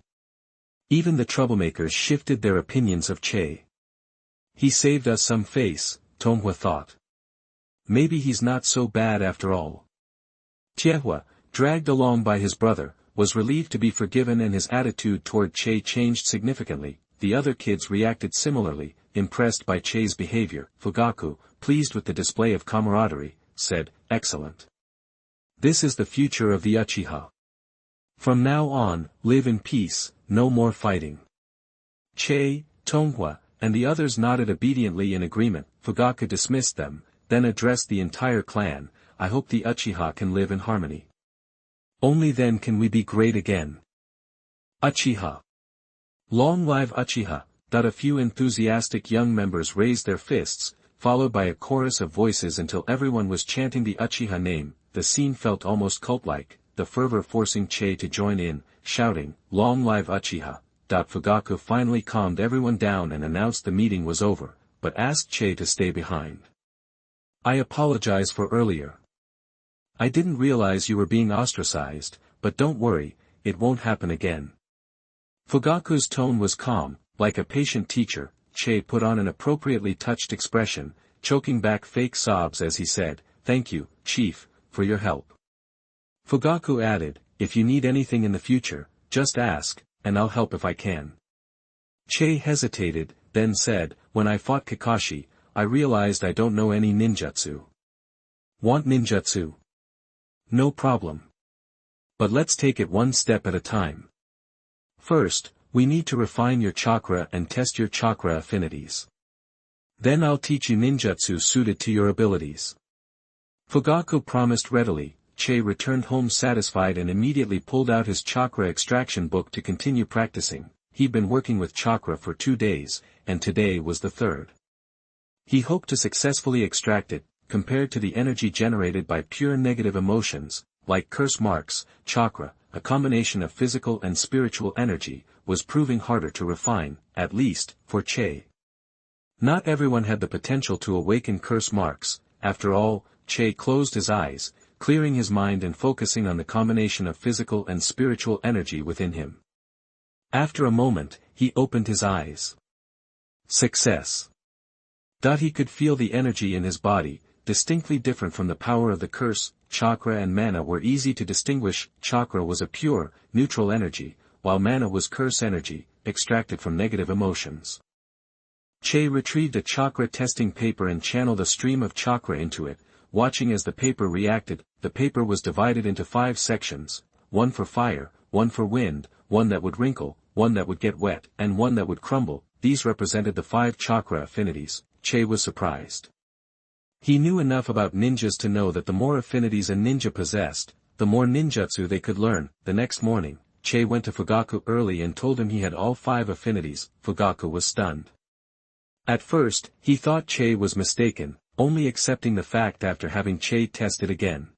Even the troublemakers shifted their opinions of Che. "He saved us some face," Tonghua thought. "Maybe he's not so bad after all." Tiehua, dragged along by his brother, was relieved to be forgiven and his attitude toward Che changed significantly. The other kids reacted similarly, impressed by Che's behavior. Fugaku, pleased with the display of camaraderie, said, "Excellent. This is the future of the Uchiha. From now on, live in peace, no more fighting." Che, Tonghua, and the others nodded obediently in agreement. Fugaku dismissed them, then addressed the entire clan, "I hope the Uchiha can live in harmony. Only then can we be great again. Uchiha. Long live Uchiha." A few enthusiastic young members raised their fists, followed by a chorus of voices until everyone was chanting the Uchiha name. The scene felt almost cult-like, the fervor forcing Che to join in, shouting, "Long live Uchiha." Fugaku finally calmed everyone down and announced the meeting was over, but asked Che to stay behind. "I apologize for earlier. I didn't realize you were being ostracized, but don't worry, it won't happen again." Fugaku's tone was calm, like a patient teacher. Che put on an appropriately touched expression, choking back fake sobs as he said, "Thank you, Chief, for your help." Fugaku added, "If you need anything in the future, just ask, and I'll help if I can." Che hesitated, then said, "When I fought Kakashi, I realized I don't know any ninjutsu." "Want ninjutsu? No problem. But let's take it one step at a time. First, we need to refine your chakra and test your chakra affinities. Then I'll teach you ninjutsu suited to your abilities." Fugaku promised readily. Che returned home satisfied and immediately pulled out his chakra extraction book to continue practicing. He'd been working with chakra for 2 days, and today was the third. He hoped to successfully extract it. Compared to the energy generated by pure negative emotions, like curse marks, chakra, a combination of physical and spiritual energy, was proving harder to refine, at least, for Che. Not everyone had the potential to awaken curse marks. After all, Che closed his eyes, clearing his mind and focusing on the combination of physical and spiritual energy within him. After a moment, he opened his eyes. Success. He could feel the energy in his body, distinctly different from the power of the curse. Chakra and mana were easy to distinguish. Chakra was a pure, neutral energy, while mana was curse energy, extracted from negative emotions. Che retrieved a chakra testing paper and channeled a stream of chakra into it, watching as the paper reacted. The paper was divided into 5 sections, one for fire, one for wind, one that would wrinkle, one that would get wet, and one that would crumble. These represented the 5 chakra affinities. Che was surprised. He knew enough about ninjas to know that the more affinities a ninja possessed, the more ninjutsu they could learn. The next morning, Che went to Fugaku early and told him he had all 5 affinities. Fugaku was stunned. At first, he thought Che was mistaken, only accepting the fact after having Che test it again.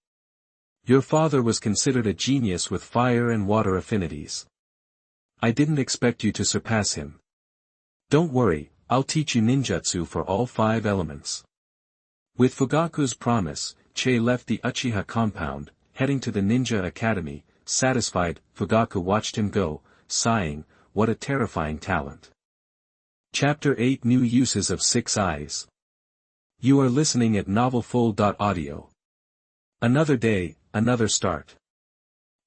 "Your father was considered a genius with fire and water affinities. I didn't expect you to surpass him. Don't worry, I'll teach you ninjutsu for all 5 elements." With Fugaku's promise, Che left the Uchiha compound, heading to the Ninja Academy. Satisfied, Fugaku watched him go, sighing, "What a terrifying talent." Chapter 8 New Uses of 6 Eyes. You are listening at NovelFull.audio. Another day, another start.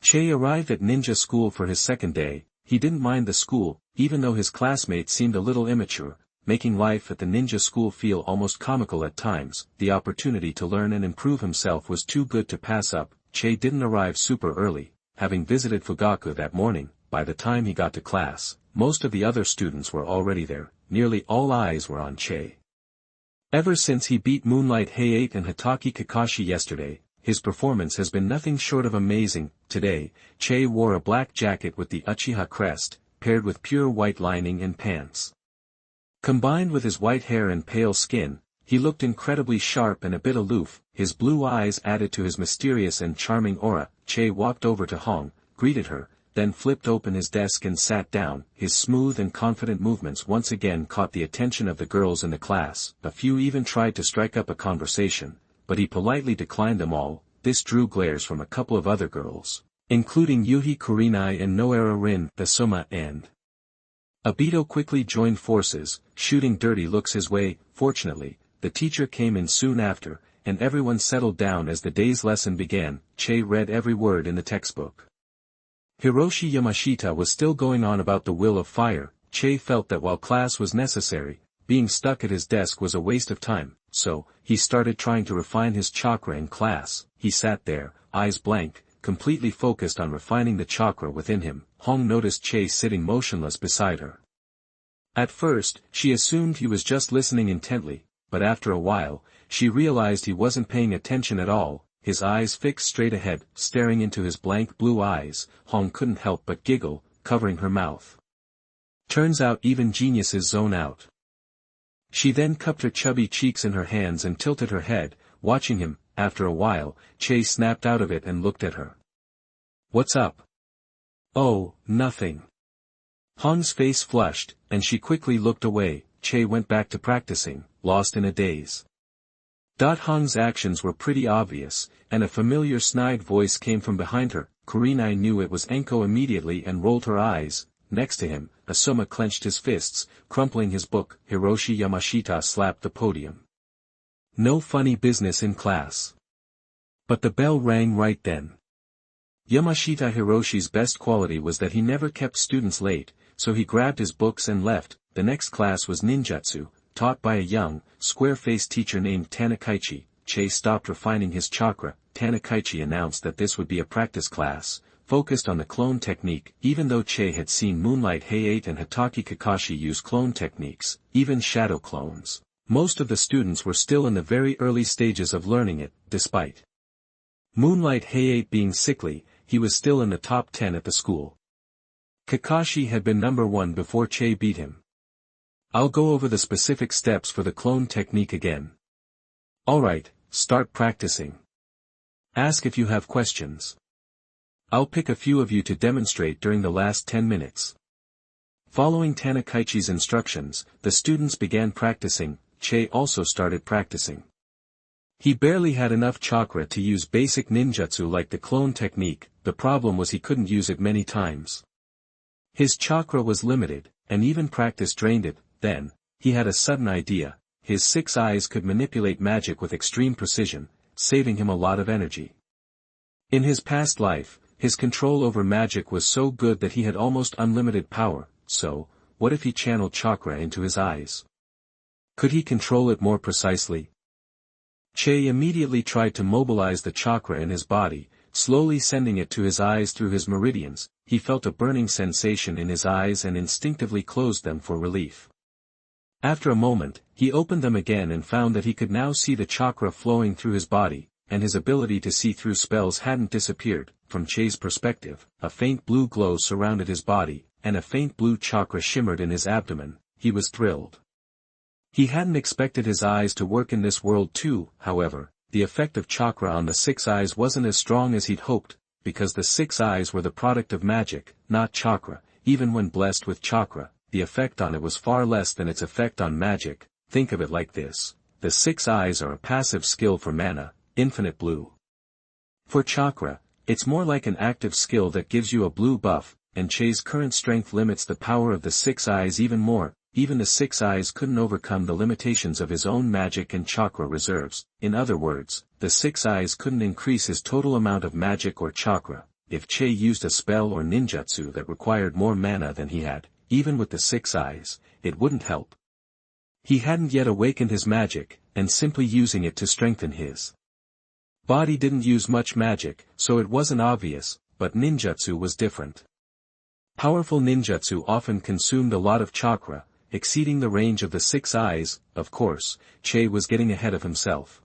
Che arrived at ninja school for his second day. He didn't mind the school, even though his classmates seemed a little immature, making life at the ninja school feel almost comical at times. The opportunity to learn and improve himself was too good to pass up. Che didn't arrive super early, having visited Fugaku that morning. By the time he got to class, most of the other students were already there. Nearly all eyes were on Che. Ever since he beat Moonlight Hayate and Hitaki Kakashi yesterday, his performance has been nothing short of amazing. Today, Che wore a black jacket with the Uchiha crest, paired with pure white lining and pants. Combined with his white hair and pale skin, he looked incredibly sharp and a bit aloof. His blue eyes added to his mysterious and charming aura. Che walked over to Hong, greeted her, then flipped open his desk and sat down. His smooth and confident movements once again caught the attention of the girls in the class. A few even tried to strike up a conversation, but he politely declined them all. This drew glares from a couple of other girls, including Yuhihi Kurenai and Noera Rin, Basuma and Abito quickly joined forces, shooting dirty looks his way. Fortunately, the teacher came in soon after, and everyone settled down as the day's lesson began. Che read every word in the textbook. Hiroshi Yamashita was still going on about the will of fire. Che felt that while class was necessary, being stuck at his desk was a waste of time, so, he started trying to refine his chakra in class. He sat there, eyes blank, completely focused on refining the chakra within him. Hong noticed Che sitting motionless beside her. At first, she assumed he was just listening intently, but after a while, she realized he wasn't paying attention at all. His eyes fixed straight ahead, staring into his blank blue eyes. Hong couldn't help but giggle, covering her mouth. Turns out even geniuses zone out. She then cupped her chubby cheeks in her hands and tilted her head, watching him. After a while, Che snapped out of it and looked at her. "What's up?" "Oh, nothing." Hong's face flushed, and she quickly looked away. Che went back to practicing, lost in a daze. Hong's actions were pretty obvious, and a familiar snide voice came from behind her. Kurenai knew it was Enko immediately and rolled her eyes. Next to him, Asuma clenched his fists, crumpling his book. Hiroshi Yamashita slapped the podium. "No funny business in class." But the bell rang right then. Yamashita Hiroshi's best quality was that he never kept students late, so he grabbed his books and left. The next class was ninjutsu, taught by a young, square-faced teacher named Tanakaichi. Che stopped refining his chakra. Tanakaichi announced that this would be a practice class, focused on the clone technique. Even though Che had seen Moonlight Hayate and Hatake Kakashi use clone techniques, even shadow clones, most of the students were still in the very early stages of learning it. Despite Moonlight Hayate being sickly, he was still in the top 10 at the school. Kakashi had been number 1 before Che beat him. "I'll go over the specific steps for the clone technique again." "Alright, start practicing. Ask if you have questions. I'll pick a few of you to demonstrate during the last 10 minutes. Following Tanakaichi's instructions, the students began practicing. Che also started practicing. He barely had enough chakra to use basic ninjutsu like the clone technique. The problem was he couldn't use it many times. His chakra was limited, and even practice drained it. Then, he had a sudden idea. His 6 eyes could manipulate magic with extreme precision, saving him a lot of energy. In his past life, his control over magic was so good that he had almost unlimited power. So, what if he channeled chakra into his eyes? Could he control it more precisely? Che immediately tried to mobilize the chakra in his body, slowly sending it to his eyes through his meridians. He felt a burning sensation in his eyes and instinctively closed them for relief. After a moment, he opened them again and found that he could now see the chakra flowing through his body, and his ability to see through spells hadn't disappeared. From Che's perspective, a faint blue glow surrounded his body, and a faint blue chakra shimmered in his abdomen. He was thrilled. He hadn't expected his eyes to work in this world too. However, the effect of chakra on the 6 eyes wasn't as strong as he'd hoped, because the 6 eyes were the product of magic, not chakra. Even when blessed with chakra, the effect on it was far less than its effect on magic. Think of it like this: the 6 eyes are a passive skill for mana, infinite blue. For chakra, it's more like an active skill that gives you a blue buff, and Che's current strength limits the power of the 6 eyes even more. Even the 6 eyes couldn't overcome the limitations of his own magic and chakra reserves. In other words, the 6 eyes couldn't increase his total amount of magic or chakra. If Che used a spell or ninjutsu that required more mana than he had, even with the 6 eyes, it wouldn't help. He hadn't yet awakened his magic, and simply using it to strengthen his body didn't use much magic, so it wasn't obvious, but ninjutsu was different. Powerful ninjutsu often consumed a lot of chakra, exceeding the range of the 6 eyes. Of course, Che was getting ahead of himself.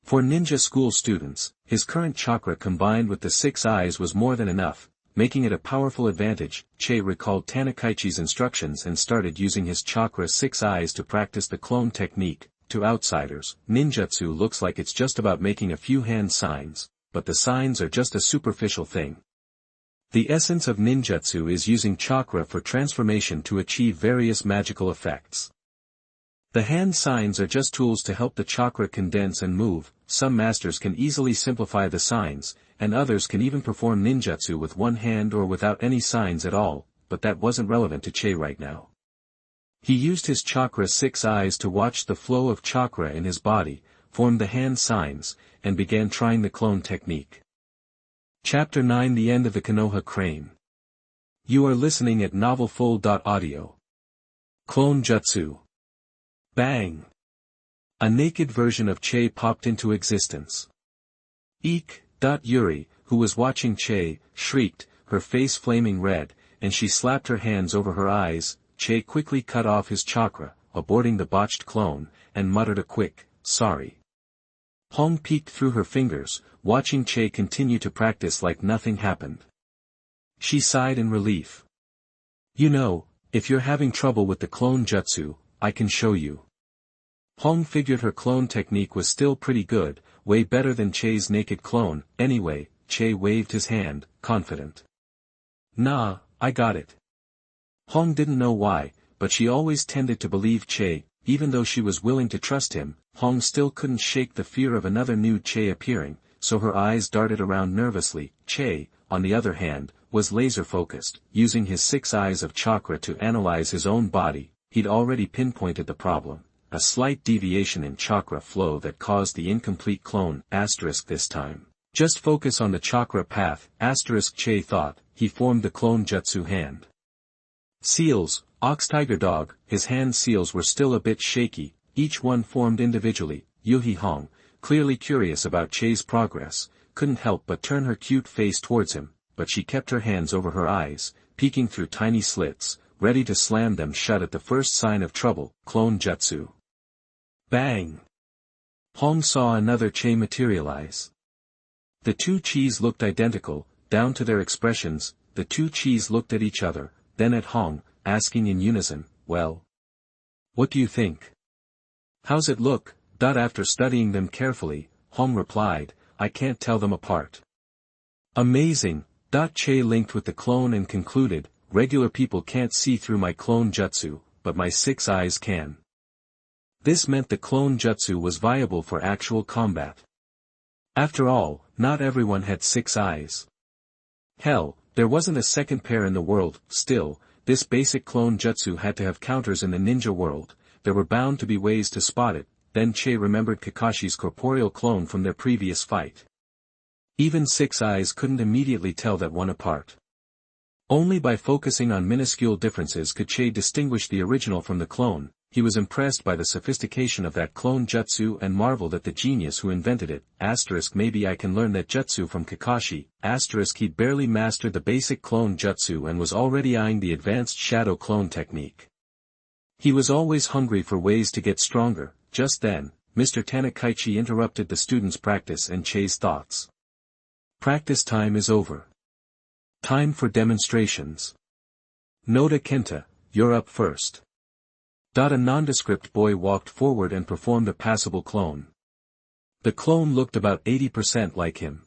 For ninja school students, his current chakra combined with the 6 eyes was more than enough, making it a powerful advantage. Che recalled Tanakaichi's instructions and started using his chakra 6 eyes to practice the clone technique. To outsiders, ninjutsu looks like it's just about making a few hand signs, but the signs are just a superficial thing. The essence of ninjutsu is using chakra for transformation to achieve various magical effects. The hand signs are just tools to help the chakra condense and move. Some masters can easily simplify the signs, and others can even perform ninjutsu with one hand or without any signs at all, but that wasn't relevant to Che right now. He used his chakra 6 eyes to watch the flow of chakra in his body, formed the hand signs, and began trying the clone technique. Chapter 9: The End of the Konoha Crane. You are listening at novelfull.audio. Clone Jutsu. Bang! A naked version of Che popped into existence. Eek! Yuri, who was watching Che, shrieked, her face flaming red, and she slapped her hands over her eyes. Che quickly cut off his chakra, aborting the botched clone, and muttered a quick, "Sorry." Hong peeked through her fingers, watching Che continue to practice like nothing happened. She sighed in relief. "You know, if you're having trouble with the clone jutsu, I can show you." Hong figured her clone technique was still pretty good, way better than Che's naked clone. Anyway, Che waved his hand, confident. Nah, I got it. Hong didn't know why, but she always tended to believe Che, even though she was willing to trust him. Hong still couldn't shake the fear of another new Che appearing, so her eyes darted around nervously. Che, on the other hand, was laser-focused, using his 6 eyes of chakra to analyze his own body. He'd already pinpointed the problem, a slight deviation in chakra flow that caused the incomplete clone. This time. Just focus on the chakra path. Che thought. He formed the clone jutsu hand. Seals, ox tiger dog. His hand seals were still a bit shaky, each one formed individually. Yuhi Hong, clearly curious about Che's progress, couldn't help but turn her cute face towards him, but she kept her hands over her eyes, peeking through tiny slits, ready to slam them shut at the first sign of trouble. Clone jutsu. Bang! Hong saw another Che materialize. The two Chis looked identical, down to their expressions. The two Chis looked at each other, then at Hong, asking in unison, well, what do you think? How's it look? After studying them carefully, Hong replied, I can't tell them apart. Amazing. Che linked with the clone and concluded, regular people can't see through my clone jutsu, but my 6 eyes can. This meant the clone jutsu was viable for actual combat. After all, not everyone had 6 eyes. Hell, there wasn't a second pair in the world. Still, this basic clone jutsu had to have counters in the ninja world. There were bound to be ways to spot it. Then Che remembered Kakashi's corporeal clone from their previous fight. Even 6 eyes couldn't immediately tell that one apart. Only by focusing on minuscule differences could Che distinguish the original from the clone. He was impressed by the sophistication of that clone jutsu and marveled at the genius who invented it. Maybe I can learn that jutsu from Kakashi. He'd barely mastered the basic clone jutsu and was already eyeing the advanced shadow clone technique. He was always hungry for ways to get stronger. Just then, Mr. Tanakaichi interrupted the students' practice and Che's thoughts. Practice time is over. Time for demonstrations. Noda Kenta, you're up first. A nondescript boy walked forward and performed a passable clone. The clone looked about 80% like him.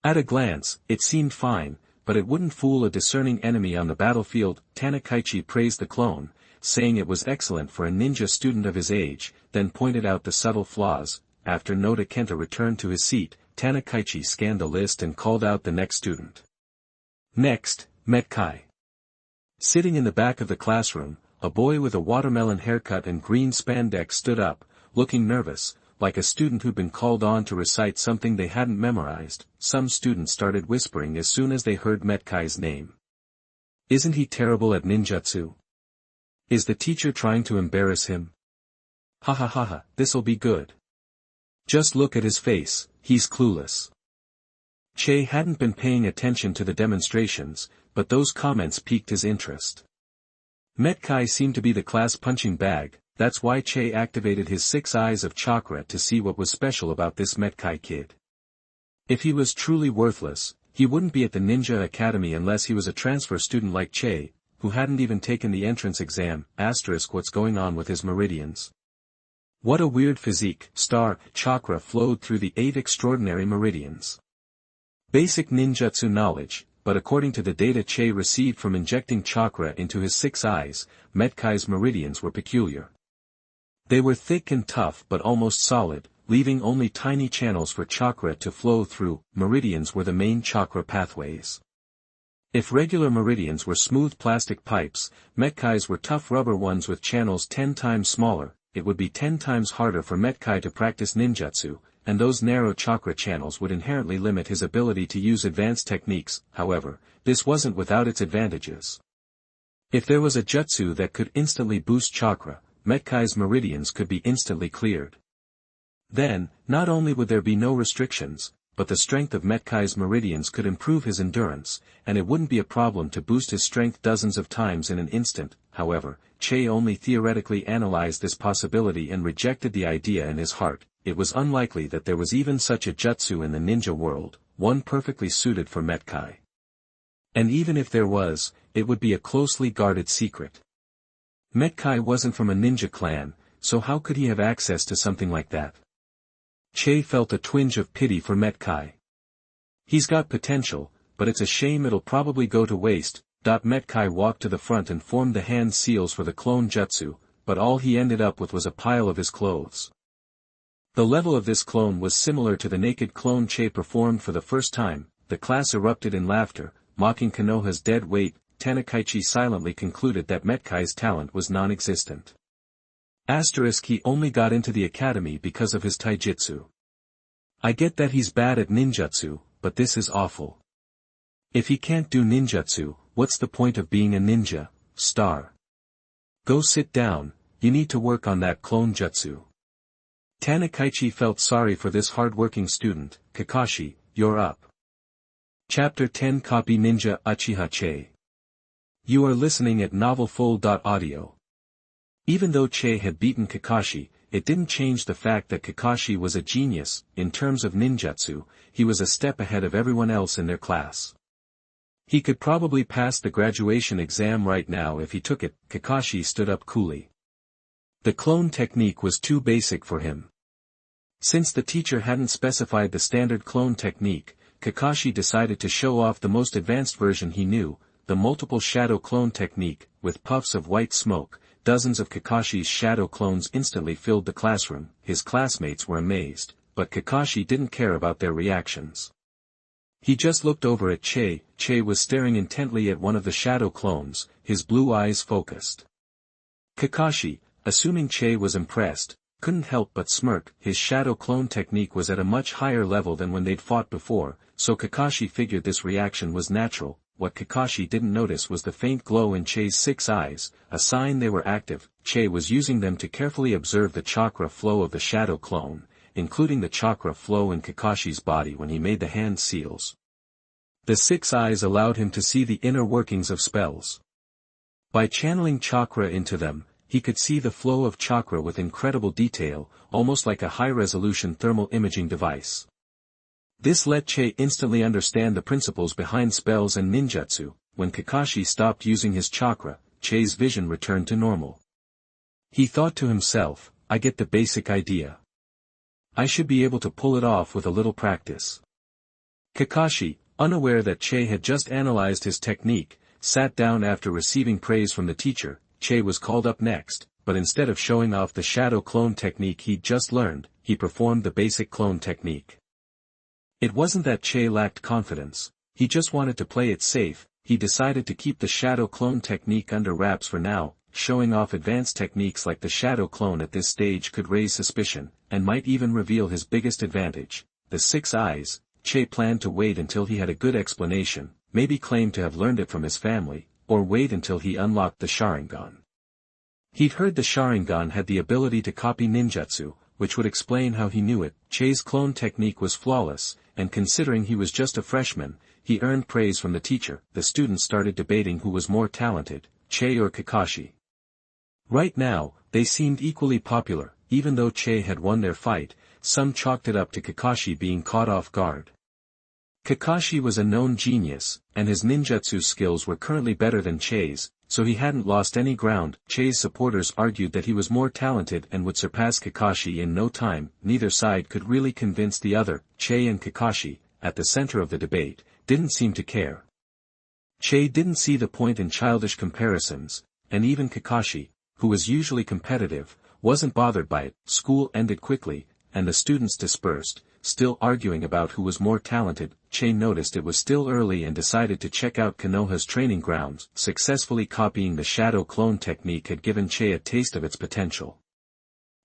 At a glance, it seemed fine, but it wouldn't fool a discerning enemy on the battlefield. Tanakaichi praised the clone, saying it was excellent for a ninja student of his age, then pointed out the subtle flaws. After Noda Kenta returned to his seat, Tanakaichi scanned the list and called out the next student. Next, Metkai. Sitting in the back of the classroom, a boy with a watermelon haircut and green spandex stood up, looking nervous, like a student who'd been called on to recite something they hadn't memorized. Some students started whispering as soon as they heard Metkai's name. Isn't he terrible at ninjutsu? Is the teacher trying to embarrass him? Ha ha ha ha, this'll be good. Just look at his face, he's clueless. Che hadn't been paying attention to the demonstrations, but those comments piqued his interest. Metkai seemed to be the class punching bag. That's why Che activated his 6 eyes of chakra to see what was special about this Metkai kid. If he was truly worthless, he wouldn't be at the Ninja Academy unless he was a transfer student like Che, who hadn't even taken the entrance exam. What's going on with his meridians? What a weird physique. Chakra flowed through the 8 extraordinary meridians. Basic ninjutsu knowledge, but according to the data Che received from injecting chakra into his 6 eyes, Metkai's meridians were peculiar. They were thick and tough but almost solid, leaving only tiny channels for chakra to flow through. Meridians were the main chakra pathways. If regular meridians were smooth plastic pipes, Metkai's were tough rubber ones with channels 10 times smaller. It would be 10 times harder for Metkai to practice ninjutsu, and those narrow chakra channels would inherently limit his ability to use advanced techniques. However, this wasn't without its advantages. If there was a jutsu that could instantly boost chakra, Metkai's meridians could be instantly cleared. Then, not only would there be no restrictions, but the strength of Metkai's meridians could improve his endurance, and it wouldn't be a problem to boost his strength dozens of times in an instant. However, Che only theoretically analyzed this possibility and rejected the idea in his heart. It was unlikely that there was even such a jutsu in the ninja world, one perfectly suited for Metkai. And even if there was, it would be a closely guarded secret. Metkai wasn't from a ninja clan, so how could he have access to something like that? Che felt a twinge of pity for Metkai. He's got potential, but it's a shame it'll probably go to waste. Metkai walked to the front and formed the hand seals for the clone jutsu, but all he ended up with was a pile of his clothes. The level of this clone was similar to the naked clone Che performed for the first time. The class erupted in laughter, mocking Konoha's dead weight. Tanakaichi silently concluded that Metkai's talent was non-existent. He only got into the academy because of his taijutsu. I get that he's bad at ninjutsu, but this is awful. If he can't do ninjutsu, what's the point of being a ninja, star? Go sit down, you need to work on that clone jutsu. Tanakaichi felt sorry for this hard-working student. Kakashi, you're up. Chapter 10 Copy Ninja Uchiha Che. You are listening at novelfull.audio. Even though Che had beaten Kakashi, it didn't change the fact that Kakashi was a genius. In terms of ninjutsu, he was a step ahead of everyone else in their class. He could probably pass the graduation exam right now if he took it. Kakashi stood up coolly. The clone technique was too basic for him. Since the teacher hadn't specified the standard clone technique, Kakashi decided to show off the most advanced version he knew, the multiple shadow clone technique. With puffs of white smoke, dozens of Kakashi's shadow clones instantly filled the classroom. His classmates were amazed, but Kakashi didn't care about their reactions. He just looked over at Che. Che was staring intently at one of the shadow clones, his blue eyes focused. Kakashi, assuming Che was impressed, couldn't help but smirk. His shadow clone technique was at a much higher level than when they'd fought before, so Kakashi figured this reaction was natural. What Kakashi didn't notice was the faint glow in Che's 6 eyes, a sign they were active. Che was using them to carefully observe the chakra flow of the shadow clone, including the chakra flow in Kakashi's body when he made the hand seals. The 6 eyes allowed him to see the inner workings of spells. By channeling chakra into them, he could see the flow of chakra with incredible detail, almost like a high-resolution thermal imaging device. This let Che instantly understand the principles behind spells and ninjutsu. When Kakashi stopped using his chakra, Che's vision returned to normal. He thought to himself, I get the basic idea. I should be able to pull it off with a little practice. Kakashi, unaware that Che had just analyzed his technique, sat down after receiving praise from the teacher. Che was called up next, but instead of showing off the shadow clone technique he'd just learned, he performed the basic clone technique. It wasn't that Che lacked confidence, he just wanted to play it safe. He decided to keep the shadow clone technique under wraps for now. Showing off advanced techniques like the shadow clone at this stage could raise suspicion, and might even reveal his biggest advantage, the 6 eyes. Che planned to wait until he had a good explanation, maybe claim to have learned it from his family, or wait until he unlocked the Sharingan. He'd heard the Sharingan had the ability to copy ninjutsu, which would explain how he knew it. Che's clone technique was flawless, and considering he was just a freshman, he earned praise from the teacher. The students started debating who was more talented, Che or Kakashi. Right now, they seemed equally popular. Even though Che had won their fight, some chalked it up to Kakashi being caught off guard. Kakashi was a known genius, and his ninjutsu skills were currently better than Che's, so he hadn't lost any ground. Che's supporters argued that he was more talented and would surpass Kakashi in no time. Neither side could really convince the other. Che and Kakashi, at the center of the debate, didn't seem to care. Che didn't see the point in childish comparisons, and even Kakashi, who was usually competitive, wasn't bothered by it. School ended quickly, and the students dispersed, still arguing about who was more talented. Che noticed it was still early and decided to check out Konoha's training grounds. Successfully copying the shadow clone technique had given Che a taste of its potential.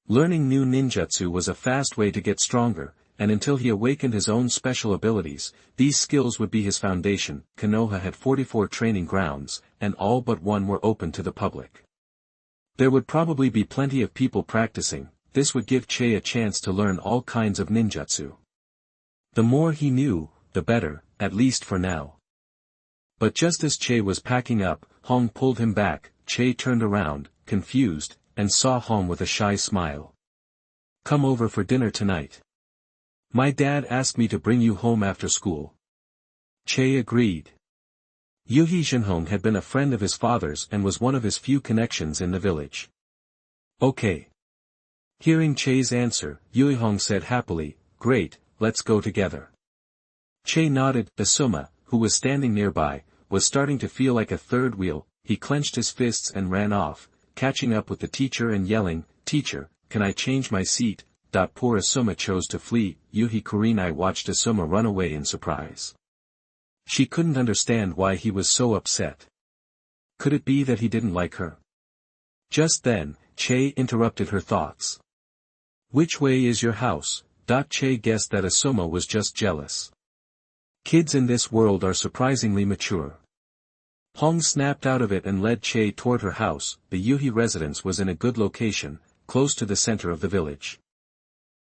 Learning new ninjutsu was a fast way to get stronger, and until he awakened his own special abilities, these skills would be his foundation. Konoha had 44 training grounds, and all but one were open to the public. There would probably be plenty of people practicing. This would give Che a chance to learn all kinds of ninjutsu. The more he knew, the better, at least for now. But just as Che was packing up, Hong pulled him back. Che turned around, confused, and saw Hong with a shy smile. Come over for dinner tonight. My dad asked me to bring you home after school. Che agreed. Yuhihi Hong had been a friend of his father's and was one of his few connections in the village. Okay. Hearing Che's answer, Yuihong said happily, "Great, let's go together." Che nodded. Asuma, who was standing nearby, was starting to feel like a third wheel. He clenched his fists and ran off, catching up with the teacher and yelling, "Teacher, can I change my seat?" Poor Asuma chose to flee. Yuhihi Kurenai watched Asuma run away in surprise. She couldn't understand why he was so upset. Could it be that he didn't like her? Just then, Che interrupted her thoughts. "Which way is your house?" Che guessed that Asuma was just jealous. Kids in this world are surprisingly mature. Hong snapped out of it and led Che toward her house. The Yuhi residence was in a good location, close to the center of the village.